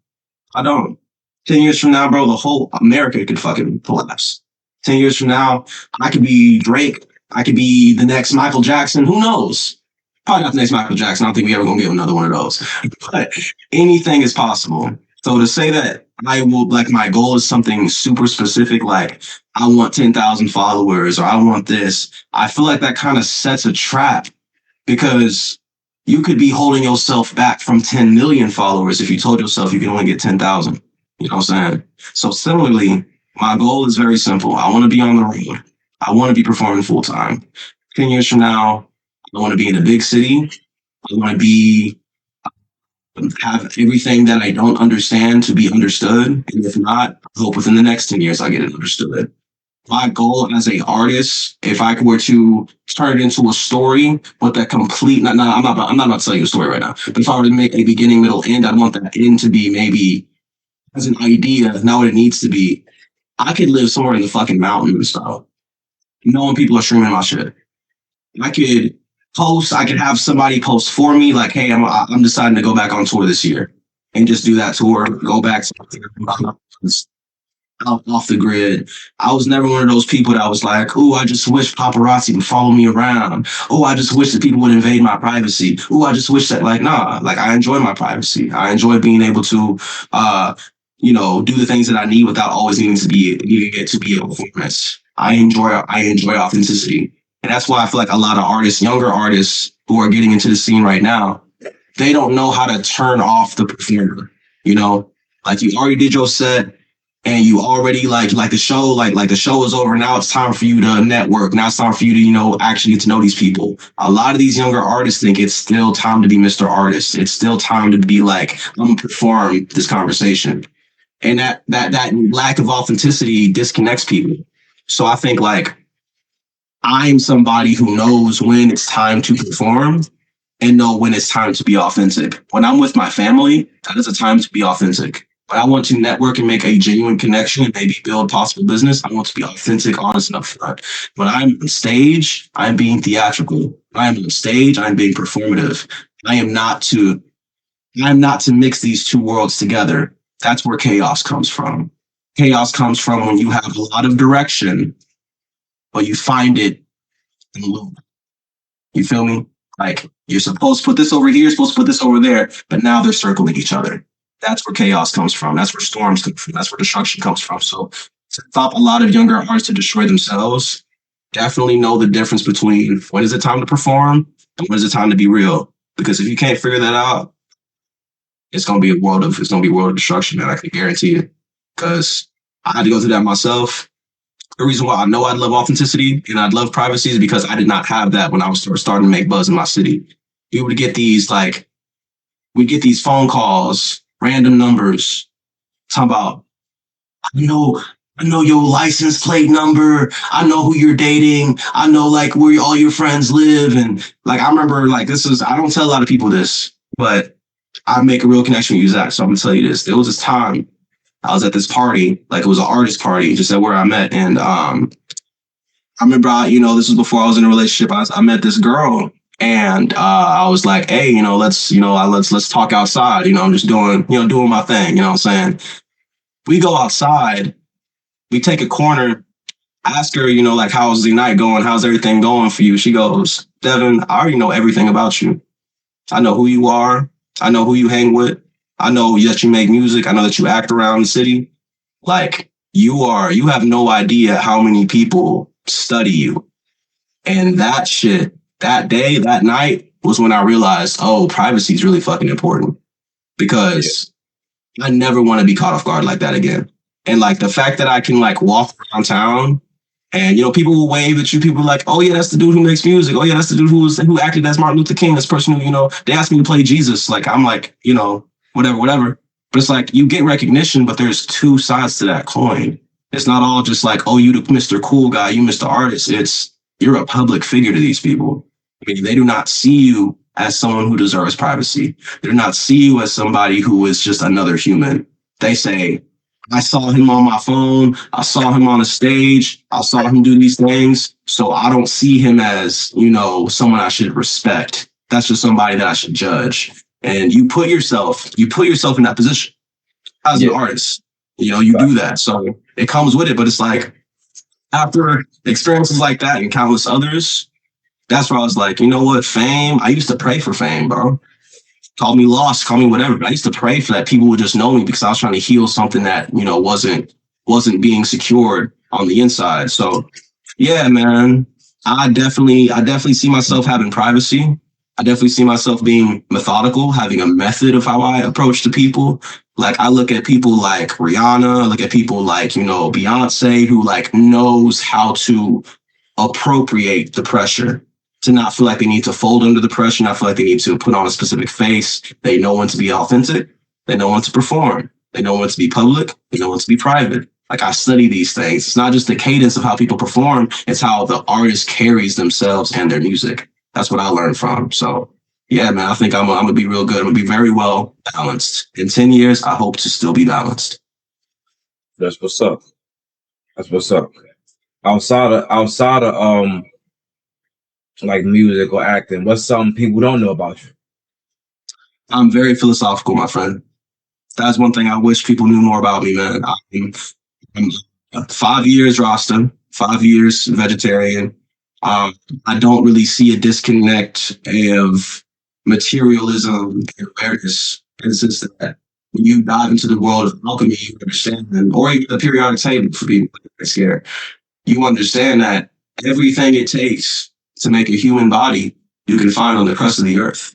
I don't. 10 years from now, bro, the whole America could fucking collapse. 10 years from now, I could be Drake. I could be the next Michael Jackson. Who knows? Probably not the next Michael Jackson. I don't think we ever gonna get another one of those. But anything is possible. So to say that I will, like, my goal is something super specific, like I want 10,000 followers or I want this, I feel like that kind of sets a trap because you could be holding yourself back from 10 million followers if you told yourself you can only get 10,000. You know what I'm saying? So similarly, my goal is very simple. I want to be on the road. I want to be performing full time. 10 years from now, I want to be in a big city. I want to have everything that I don't understand to be understood. And if not, I hope within the next 10 years I get it understood. My goal as an artist, if I were to turn it into a story, but that complete, I'm not about to tell you a story right now, but if I were to make a beginning, middle, end, I'd want that end to be maybe as an idea, not what it needs to be. I could live somewhere in the fucking mountains, though. Knowing people are streaming my shit. I could have somebody post for me, like, hey, I'm deciding to go back on tour this year and just do that tour, go back off the grid. I was never one of those people that was like, oh, I just wish paparazzi would follow me around. Oh, I just wish that people would invade my privacy. Oh, I just wish that, like, nah, like I enjoy my privacy. I enjoy being able to, do the things that I need without always needing it to be a performance. I enjoy authenticity. And that's why I feel like a lot of artists, younger artists who are getting into the scene right now, they don't know how to turn off the performer. Like you already did your set and you already like the show, like the show is over. Now it's time for you to network. Now it's time for you to, actually get to know these people. A lot of these younger artists think it's still time to be Mr. Artist. It's still time to be like, I'm gonna perform this conversation. And that lack of authenticity disconnects people. So I think like I'm somebody who knows when it's time to perform and know when it's time to be authentic. When I'm with my family, that is a time to be authentic. When I want to network and make a genuine connection and maybe build possible business, I want to be authentic, honest, and upfront. When I'm on stage, I'm being theatrical. When I'm on stage, I'm being performative. I'm not to mix these two worlds together. That's where chaos comes from. Chaos comes from when you have a lot of direction, but you find it in a loop. You feel me? Like you're supposed to put this over here, you're supposed to put this over there, but now they're circling each other. That's where chaos comes from. That's where storms come from. That's where destruction comes from. So to stop a lot of younger artists to destroy themselves, definitely know the difference between when is it time to perform and when is it time to be real. Because if you can't figure that out, it's gonna be a world of destruction, man. I can guarantee it. Because I had to go through that myself. The reason why I know I'd love authenticity and I'd love privacy is because I did not have that when I was starting to make buzz in my city. We would get these phone calls, random numbers, talking about, I know your license plate number. I know who you're dating. I know like where all your friends live. And like, I remember like I don't tell a lot of people this, but I make a real connection with you, Zach. So I'm gonna tell you this. There was this time I was at this party, like it was an artist party, just at where I met. And I remember, this was before I was in a relationship. I met this girl, and I was like, hey, let's talk outside. I'm just doing my thing. You know what I'm saying? We go outside, we take a corner, ask her, like, how's the night going? How's everything going for you? She goes, Devyn, I already know everything about you. I know who you are. I know who you hang with. I know that you make music. I know that you act around the city. Like you have no idea how many people study you. And that shit, that day, that night was when I realized, oh, privacy is really fucking important. Because I never want to be caught off guard like that again. And like the fact that I can like walk around town and people will wave at you. People are like, oh yeah, that's the dude who makes music. Oh yeah, that's the dude who acted as Martin Luther King. This person who, they asked me to play Jesus. Like I'm like, whatever. But it's like you get recognition, but there's two sides to that coin. It's not all just like, oh, you the Mr. Cool guy, you Mr. Artist. It's you're a public figure to these people. I mean, they do not see you as someone who deserves privacy. They do not see you as somebody who is just another human. They say, I saw him on my phone. I saw him on a stage. I saw him do these things. So I don't see him as, someone I should respect. That's just somebody that I should judge. And you put yourself in that position as an artist. You do that. So it comes with it. But it's like after experiences like that and countless others, that's where I was like, you know what? Fame. I used to pray for fame, bro. Call me lost, call me whatever. But I used to pray for that people would just know me because I was trying to heal something that, wasn't being secured on the inside. So yeah, man, I definitely see myself having privacy. I definitely see myself being methodical, having a method of how I approach to people. Like I look at people like Rihanna, I look at people like, Beyonce, who like knows how to appropriate the pressure, to not feel like they need to fold under the pressure, not feel like they need to put on a specific face. They know when to be authentic. They know when to perform. They know when to be public. They know when to be private. Like I study these things. It's not just the cadence of how people perform. It's how the artist carries themselves and their music. That's what I learned from. So yeah, man, I think I'm going to be real good. I'm going to be very well balanced. In 10 years, I hope to still be balanced. That's what's up. Outside of like music or acting, what's something people don't know about you? I'm very philosophical, my friend. That's one thing I wish people knew more about me, man. I'm 5 years Rasta, 5 years vegetarian. I don't really see a disconnect of materialism and awareness. It's just that when you dive into the world of alchemy, you understand, or even the periodic table for people that are scared, you understand that everything it takes to make a human body, you can find on the crust of the earth.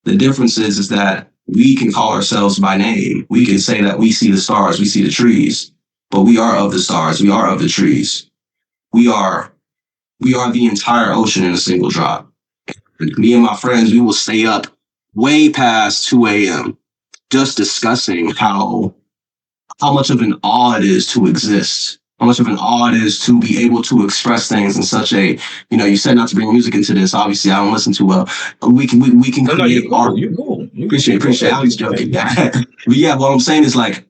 The difference is that we can call ourselves by name. We can say that we see the stars, we see the trees, but we are of the stars, we are of the trees. We are the entire ocean in a single drop. And me and my friends, we will stay up way past 2 a.m. just discussing how much of an awe it is to exist. How much of an awe it is to be able to express things in such a, you said not to bring music into this. Obviously, I don't listen too well. We can create art. You're cool. Appreciate. I was joking. But yeah, what I'm saying is like,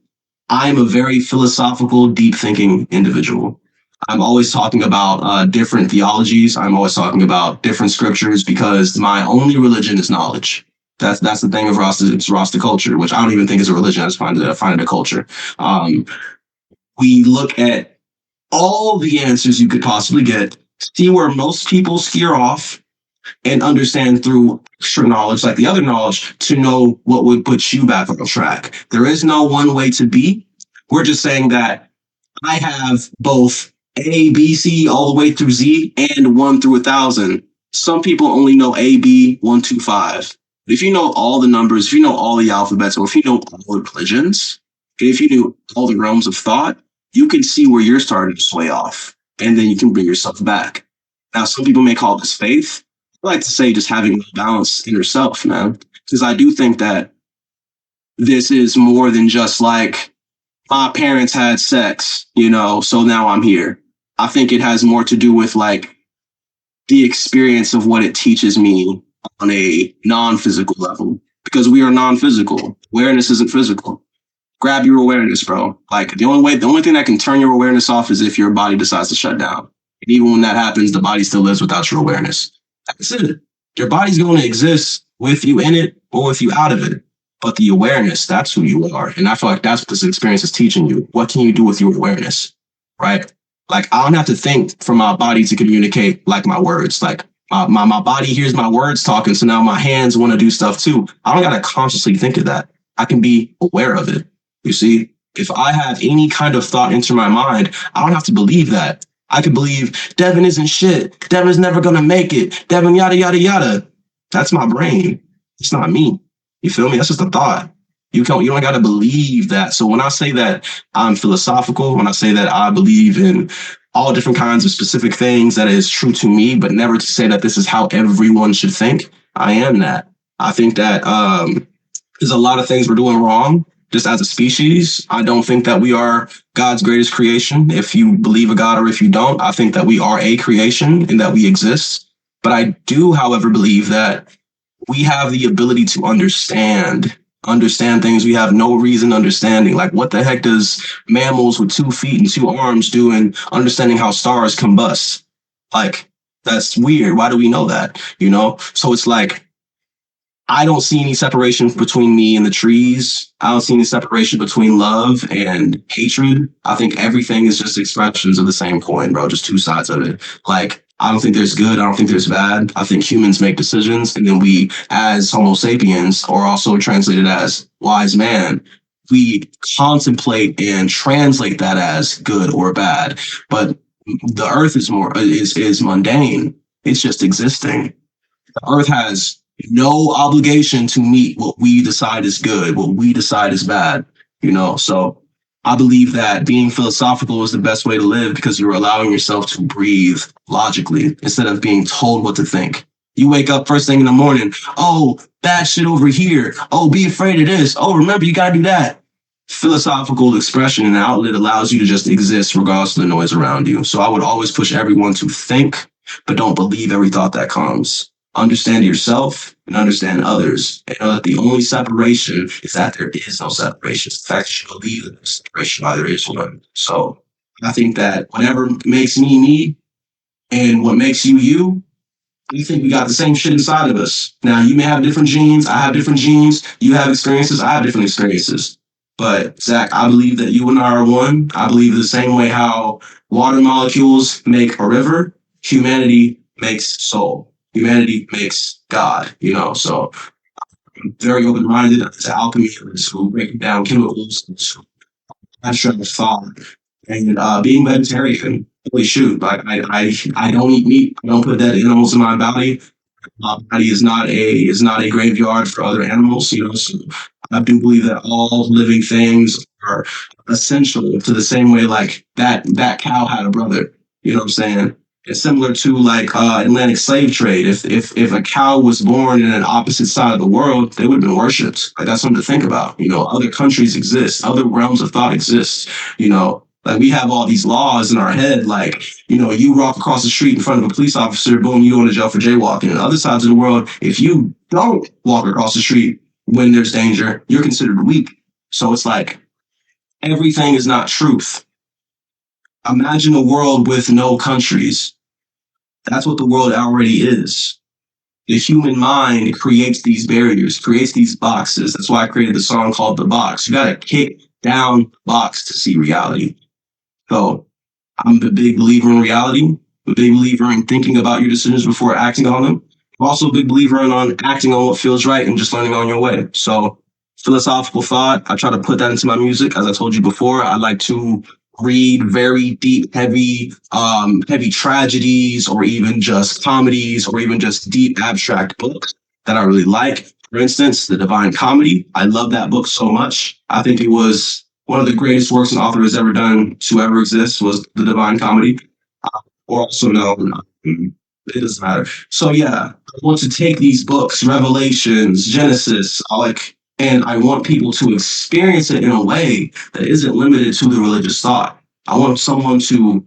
I'm a very philosophical, deep thinking individual. I'm always talking about different theologies. I'm always talking about different scriptures because my only religion is knowledge. That's the thing of Rasta. It's Rasta culture, which I don't even think is a religion. I just find it a culture. We look at all the answers you could possibly get, see where most people steer off, and understand through extra knowledge, like the other knowledge, to know what would put you back on track. There is no one way to be. We're just saying that I have both A, B, C, all the way through Z, and 1 through 1,000. Some people only know A, B, 1, 2, 5. But if you know all the numbers, if you know all the alphabets, or if you know all the religions, if you knew all the realms of thought, you can see where you're starting to sway off, and then you can bring yourself back. Now, some people may call this faith. I like to say just having a balance in yourself, man, because I do think that this is more than just like my parents had sex, so now I'm here. I think it has more to do with like the experience of what it teaches me on a non-physical level, because we are non-physical. Awareness isn't physical. Grab your awareness, bro. Like the only thing that can turn your awareness off is if your body decides to shut down. And even when that happens, the body still lives without your awareness. That's it. Your body's going to exist with you in it or with you out of it. But the awareness, that's who you are. And I feel like that's what this experience is teaching you. What can you do with your awareness? Right? Like I don't have to think for my body to communicate like my words. Like my body hears my words talking. So now my hands want to do stuff too. I don't got to consciously think of that. I can be aware of it. You see, if I have any kind of thought into my mind, I don't have to believe that. I can believe Devyn isn't shit. Devyn's never going to make it. Devyn, yada, yada, yada. That's my brain. It's not me. You feel me? That's just a thought. You don't got to believe that. So when I say that I'm philosophical, when I say that I believe in all different kinds of specific things that is true to me, but never to say that this is how everyone should think, I am that. I think that there's a lot of things we're doing wrong just as a species. I don't think that we are God's greatest creation. If you believe a God or if you don't, I think that we are a creation and that we exist. But I do, however, believe that we have the ability to understand things we have no reason understanding. Like, what the heck does mammals with 2 feet and 2 arms do in understanding how stars combust? Like, that's weird. Why do we know that? So it's like, I don't see any separation between me and the trees. I don't see any separation between love and hatred. I think everything is just expressions of the same coin, bro. Just 2 sides of it. Like, I don't think there's good. I don't think there's bad. I think humans make decisions, and then we, as Homo sapiens, or also translated as wise man, we contemplate and translate that as good or bad. But the earth is mundane. It's just existing. The earth has no obligation to meet what we decide is good, what we decide is bad, So I believe that being philosophical is the best way to live because you're allowing yourself to breathe logically instead of being told what to think. You wake up first thing in the morning, oh, bad shit over here. Oh, be afraid of this. Oh, remember, you got to do that. Philosophical expression and outlet allows you to just exist regardless of the noise around you. So I would always push everyone to think, but don't believe every thought that comes. Understand yourself and understand others, and know that the only separation is that there is no separation. It's the fact that you believe in there's separation, why there is one. So I think that whatever makes me me and what makes you you, we think we got the same shit inside of us. Now, you may have different genes, I have different genes, you have experiences, I have different experiences. But Zach, I believe that you and I are one. I believe the same way how water molecules make a river, humanity makes soul. Humanity makes God, So I'm very open-minded to alchemy, to breaking down chemicals, to abstract thought, and being vegetarian. Holy shoot! Like I don't eat meat. I don't put dead animals in my body. My body is not a graveyard for other animals. So I do believe that all living things are essential to the same way like that cow had a brother. You know what I'm saying? It's similar to like Atlantic slave trade. If a cow was born in an opposite side of the world, they would have been worshipped. Like, that's something to think about. Other countries exist, other realms of thought exist. Like, we have all these laws in our head. Like, you walk across the street in front of a police officer, boom, you go to jail for jaywalking. In other sides of the world, if you don't walk across the street when there's danger, you're considered weak. So it's like everything is not truth. Imagine a world with no countries. That's what the world already is. The human mind creates these barriers, creates these boxes. That's why I created the song called The Box. You got to kick down box to see reality. So I'm a big believer in reality. I'm a big believer in thinking about your decisions before acting on them. I'm also a big believer in acting on what feels right and just learning on your way. So philosophical thought, I try to put that into my music. As I told you before, I like to read very deep, heavy tragedies, or even just comedies, or even just deep abstract books that I really like. For instance, The Divine Comedy. I love that book so much. I think it was one of the greatest works an author has ever done to ever exist, was The Divine Comedy. Or also known, it doesn't matter. So yeah, I want to take these books, Revelations, Genesis, and I want people to experience it in a way that isn't limited to the religious thought. I want someone to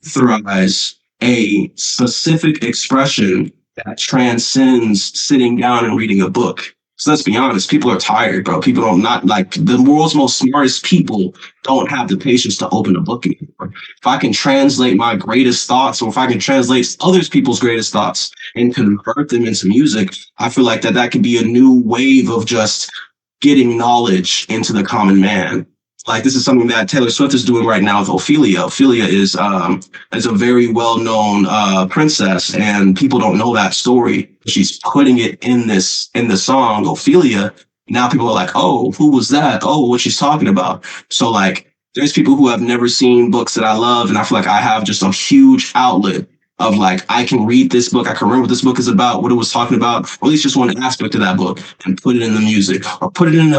authorize a specific expression that transcends sitting down and reading a book. So let's be honest, people are tired, bro. People don't not like the world's most smartest people don't have the patience to open a book anymore. If I can translate my greatest thoughts, or if I can translate other people's greatest thoughts and convert them into music, I feel like that could be a new wave of just getting knowledge into the common man. Like, this is something that Taylor Swift is doing right now with Ophelia. Ophelia is a very well-known princess, and people don't know that story. She's putting it in the song Ophelia. Now people are like, oh, who was that? Oh, what she's talking about. So like, there's people who have never seen books that I love, and I feel like I have just a huge outlet of like, I can read this book, I can remember what this book is about, what it was talking about, or at least just one aspect of that book, and put it in the music, or put it in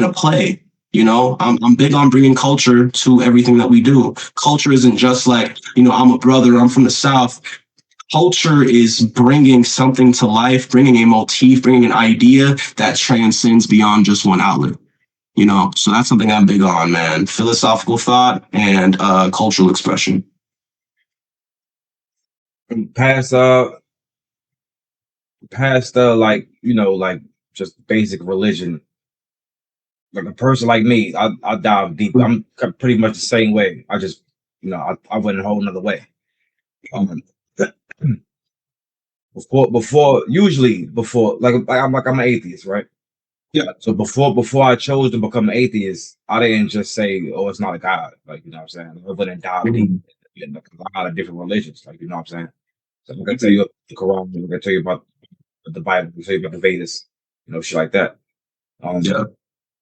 a play. You know, I'm big on bringing culture to everything that we do. Culture isn't just like, you know, I'm a brother, I'm from the South. Culture is bringing something to life, bringing a motif, bringing an idea that transcends beyond just one outlet. You know, so that's something I'm big on, man. Philosophical thought and cultural expression. Past like, you know, like just basic religion. Like a person like me, I dive deep. I'm pretty much the same way. I just, you know, I went a whole another way. Um, usually before, like I'm an atheist, right? Yeah. So before I chose to become an atheist, I didn't just say, "Oh, it's not a God." Like, you know what I'm saying? I went and dive deep in a lot of different religions. Like, you know what I'm saying? So I'm gonna tell you about the Quran. I'm gonna tell you about the Bible. I'm gonna tell you about the Vedas. You know, shit like that. Yeah.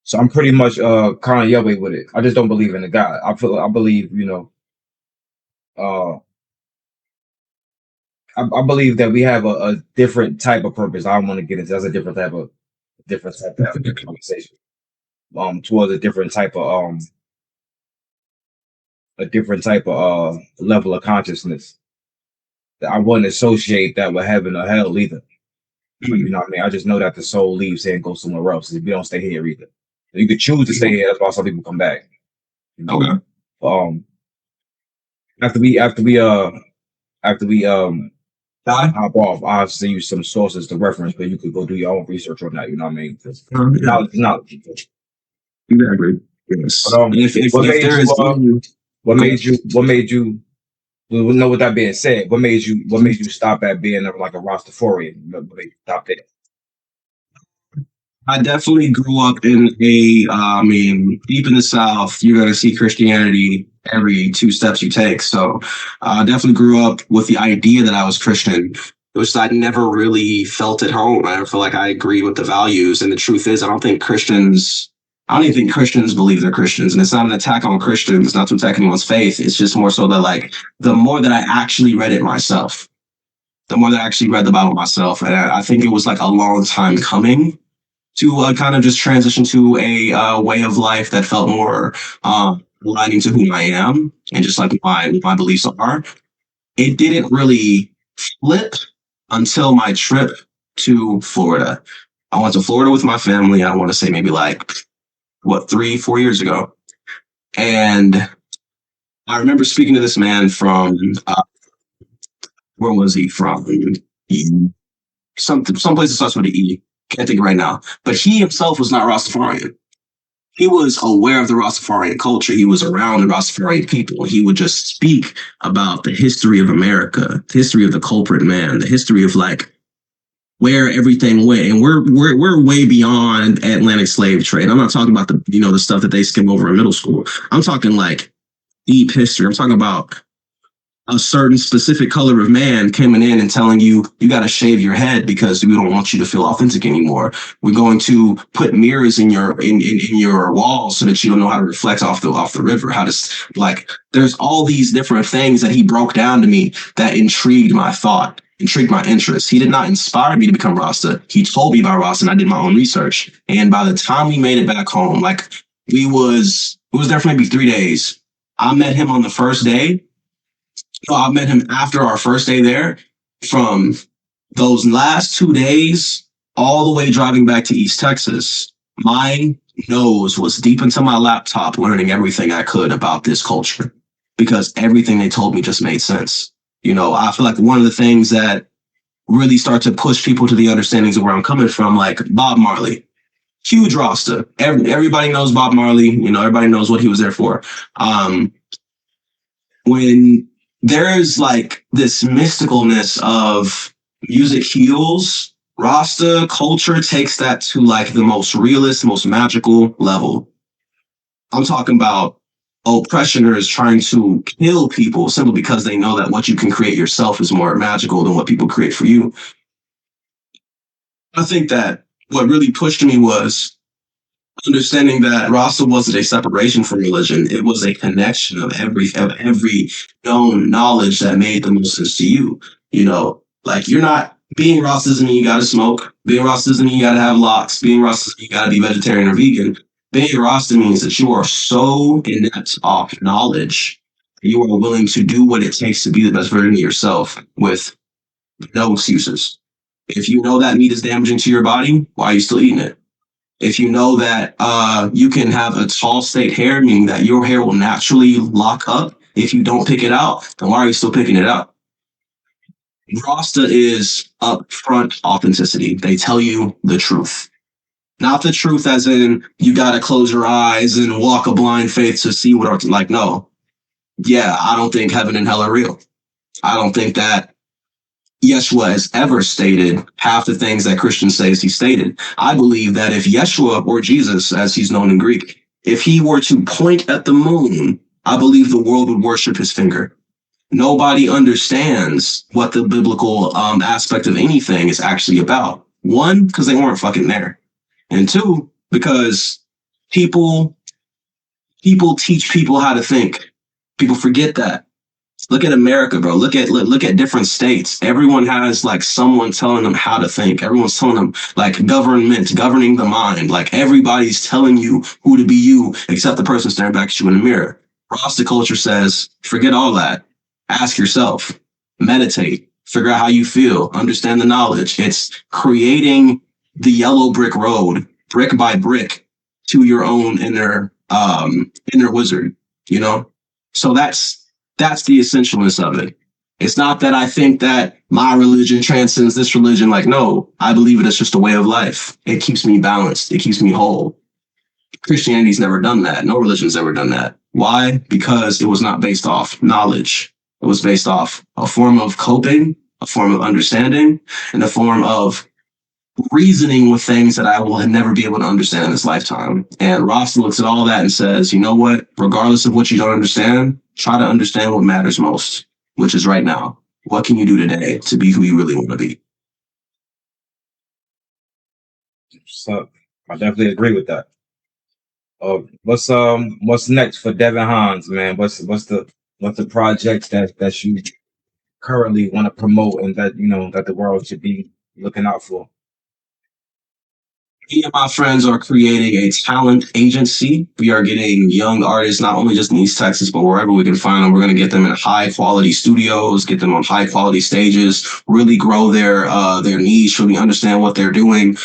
So I'm pretty much Kanye with it. I just don't believe in a God. I believe, you know, uh I believe that we have a different type of purpose. I don't want to get into that's a different type of conversation. Towards a different type of level of consciousness. That I wouldn't associate that with heaven or hell either. You know what I mean? I just know that the soul leaves here and goes somewhere else. We don't stay here either. You could choose to stay here. That's why some people come back. You know? Okay. After we hop off, I'll send you some sources to reference, but you could go do your own research on that. You know what I mean? Knowledge is knowledge. Exactly. Yes. But, What made you? We know with that being said, what made you stop at being like a Rastafarian? What made you stop there? I definitely grew up in deep in the South, you're going to see Christianity every two steps you take. So I definitely grew up with the idea that I was Christian. It was I never really felt at home. I never feel like I agree with the values. And the truth is, I don't even think Christians believe they're Christians. And it's not an attack on Christians, not to attack anyone's faith. It's just more so that like the more that I actually read it myself, the more that I actually read the Bible myself. And I think it was like a long time coming to kind of just transition to a way of life that felt more aligning to who I am and just like my beliefs are. It didn't really flip until my trip to Florida. I went to Florida with my family. I want to say maybe like 3-4 years ago, and I remember speaking to this man from where was he from? Some place that starts with an E. Can't think right now. But he himself was not Rastafarian. He was aware of the Rastafarian culture. He was around the Rastafarian people. He would just speak about the history of America, the history of the culprit man, the history of like where everything went. And we're way beyond Atlantic slave trade. I'm not talking about the stuff that they skim over in middle school. I'm talking like deep history. I'm talking about a certain specific color of man coming in and telling you got to shave your head because we don't want you to feel authentic anymore. We're going to put mirrors in your walls so that you don't know how to reflect off the river. How to like there's all these different things that he broke down to me that intrigued my thought, intrigued my interest. He did not inspire me to become Rasta. He told me about Rasta and I did my own research. And by the time we made it back home, like it was there for maybe 3 days. I met him on the first day. So I met him after our first day there. From those last 2 days, all the way driving back to East Texas, my nose was deep into my laptop learning everything I could about this culture because everything they told me just made sense. You know, I feel like one of the things that really start to push people to the understandings of where I'm coming from, like Bob Marley, huge Rasta. Everybody knows Bob Marley. You know, everybody knows what he was there for. When there's like this mysticalness of music heals, Rasta culture takes that to like the most realist, most magical level. I'm talking about oppressioners trying to kill people simply because they know that what you can create yourself is more magical than what people create for you. I think that what really pushed me was understanding that Rasta wasn't a separation from religion. It was a connection of every known knowledge that made the most sense to you. You know, like you're not being Rasta doesn't mean you gotta smoke. Being Rasta doesn't mean you gotta have locks. Being Rasta doesn't mean you gotta be vegetarian or vegan. Being Rasta means that you are so inept off knowledge. You are willing to do what it takes to be the best version of yourself with no excuses. If you know that meat is damaging to your body, why are you still eating it? If you know that you can have a tall state hair, meaning that your hair will naturally lock up if you don't pick it out, then why are you still picking it out? Rasta is upfront authenticity. They tell you the truth. Not the truth as in you got to close your eyes and walk a blind faith to see what are like, no. Yeah, I don't think heaven and hell are real. I don't think that Yeshua has ever stated half the things that Christians say he stated. I believe that if Yeshua, or Jesus, as he's known in Greek, if he were to point at the moon, I believe the world would worship his finger. Nobody understands what the biblical aspect of anything is actually about. One, because they weren't fucking there. And two, because people teach people how to think. People forget that. Look at America, bro. Look at different states. Everyone has like someone telling them how to think. Everyone's telling them like government governing the mind. Like everybody's telling you who to be you, except the person staring back at you in the mirror. Rasta culture says, forget all that. Ask yourself, meditate, figure out how you feel, understand the knowledge. It's creating the yellow brick road, brick by brick, to your own inner wizard. You know, so that's the essentialness of it. It's not that I think that my religion transcends this religion. Like, no, I believe it is just a way of life. It keeps me balanced. It keeps me whole. Christianity's never done that. No religion's ever done that. Why? Because it was not based off knowledge. It was based off a form of coping, a form of understanding, and a form of reasoning with things that I will never be able to understand in this lifetime. And Rasta looks at all that and says, you know what? Regardless of what you don't understand, try to understand what matters most, which is right now. What can you do today to be who you really want to be? So I definitely agree with that. What's next for Devyn Hines, man? What's the projects that you currently want to promote and that you know that the world should be looking out for? Me and my friends are creating a talent agency. We are getting young artists, not only just in East Texas, but wherever we can find them. We're going to get them in high quality studios, get them on high quality stages, really grow their niche, really understand what they're doing.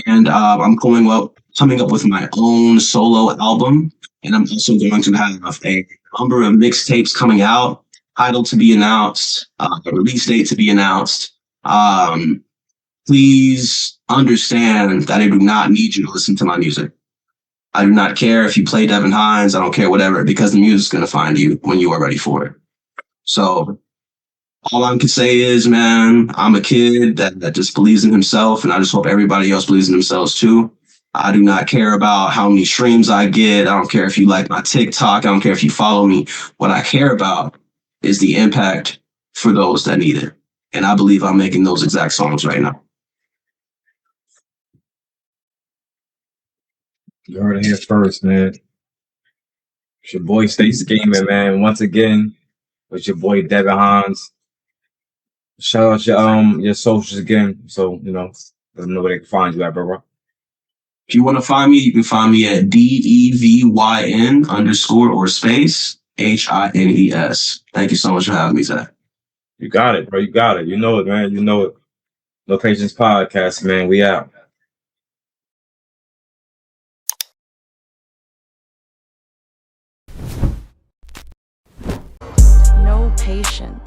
And I'm coming up with my own solo album. And I'm also going to have a number of mixtapes coming out, title to be announced, release date to be announced. Please understand that I do not need you to listen to my music. I do not care if you play Devyn Hines. I don't care, whatever, because the music's going to find you when you are ready for it. So all I can say is, man, I'm a kid that just believes in himself, and I just hope everybody else believes in themselves too. I do not care about how many streams I get. I don't care if you like my TikTok. I don't care if you follow me. What I care about is the impact for those that need it. And I believe I'm making those exact songs right now. You heard it here first, man. It's your boy Stay Scheming, man. Once again, with your boy Devyn Hines. Shout out your socials again, so you know, let them know where they can find you at, bro. If you want to find me, you can find me at DEVYN_HINES. Thank you so much for having me, Zach. You got it, bro. You got it. You know it, man. You know it. No Patience Podcast, man. We out. No patience.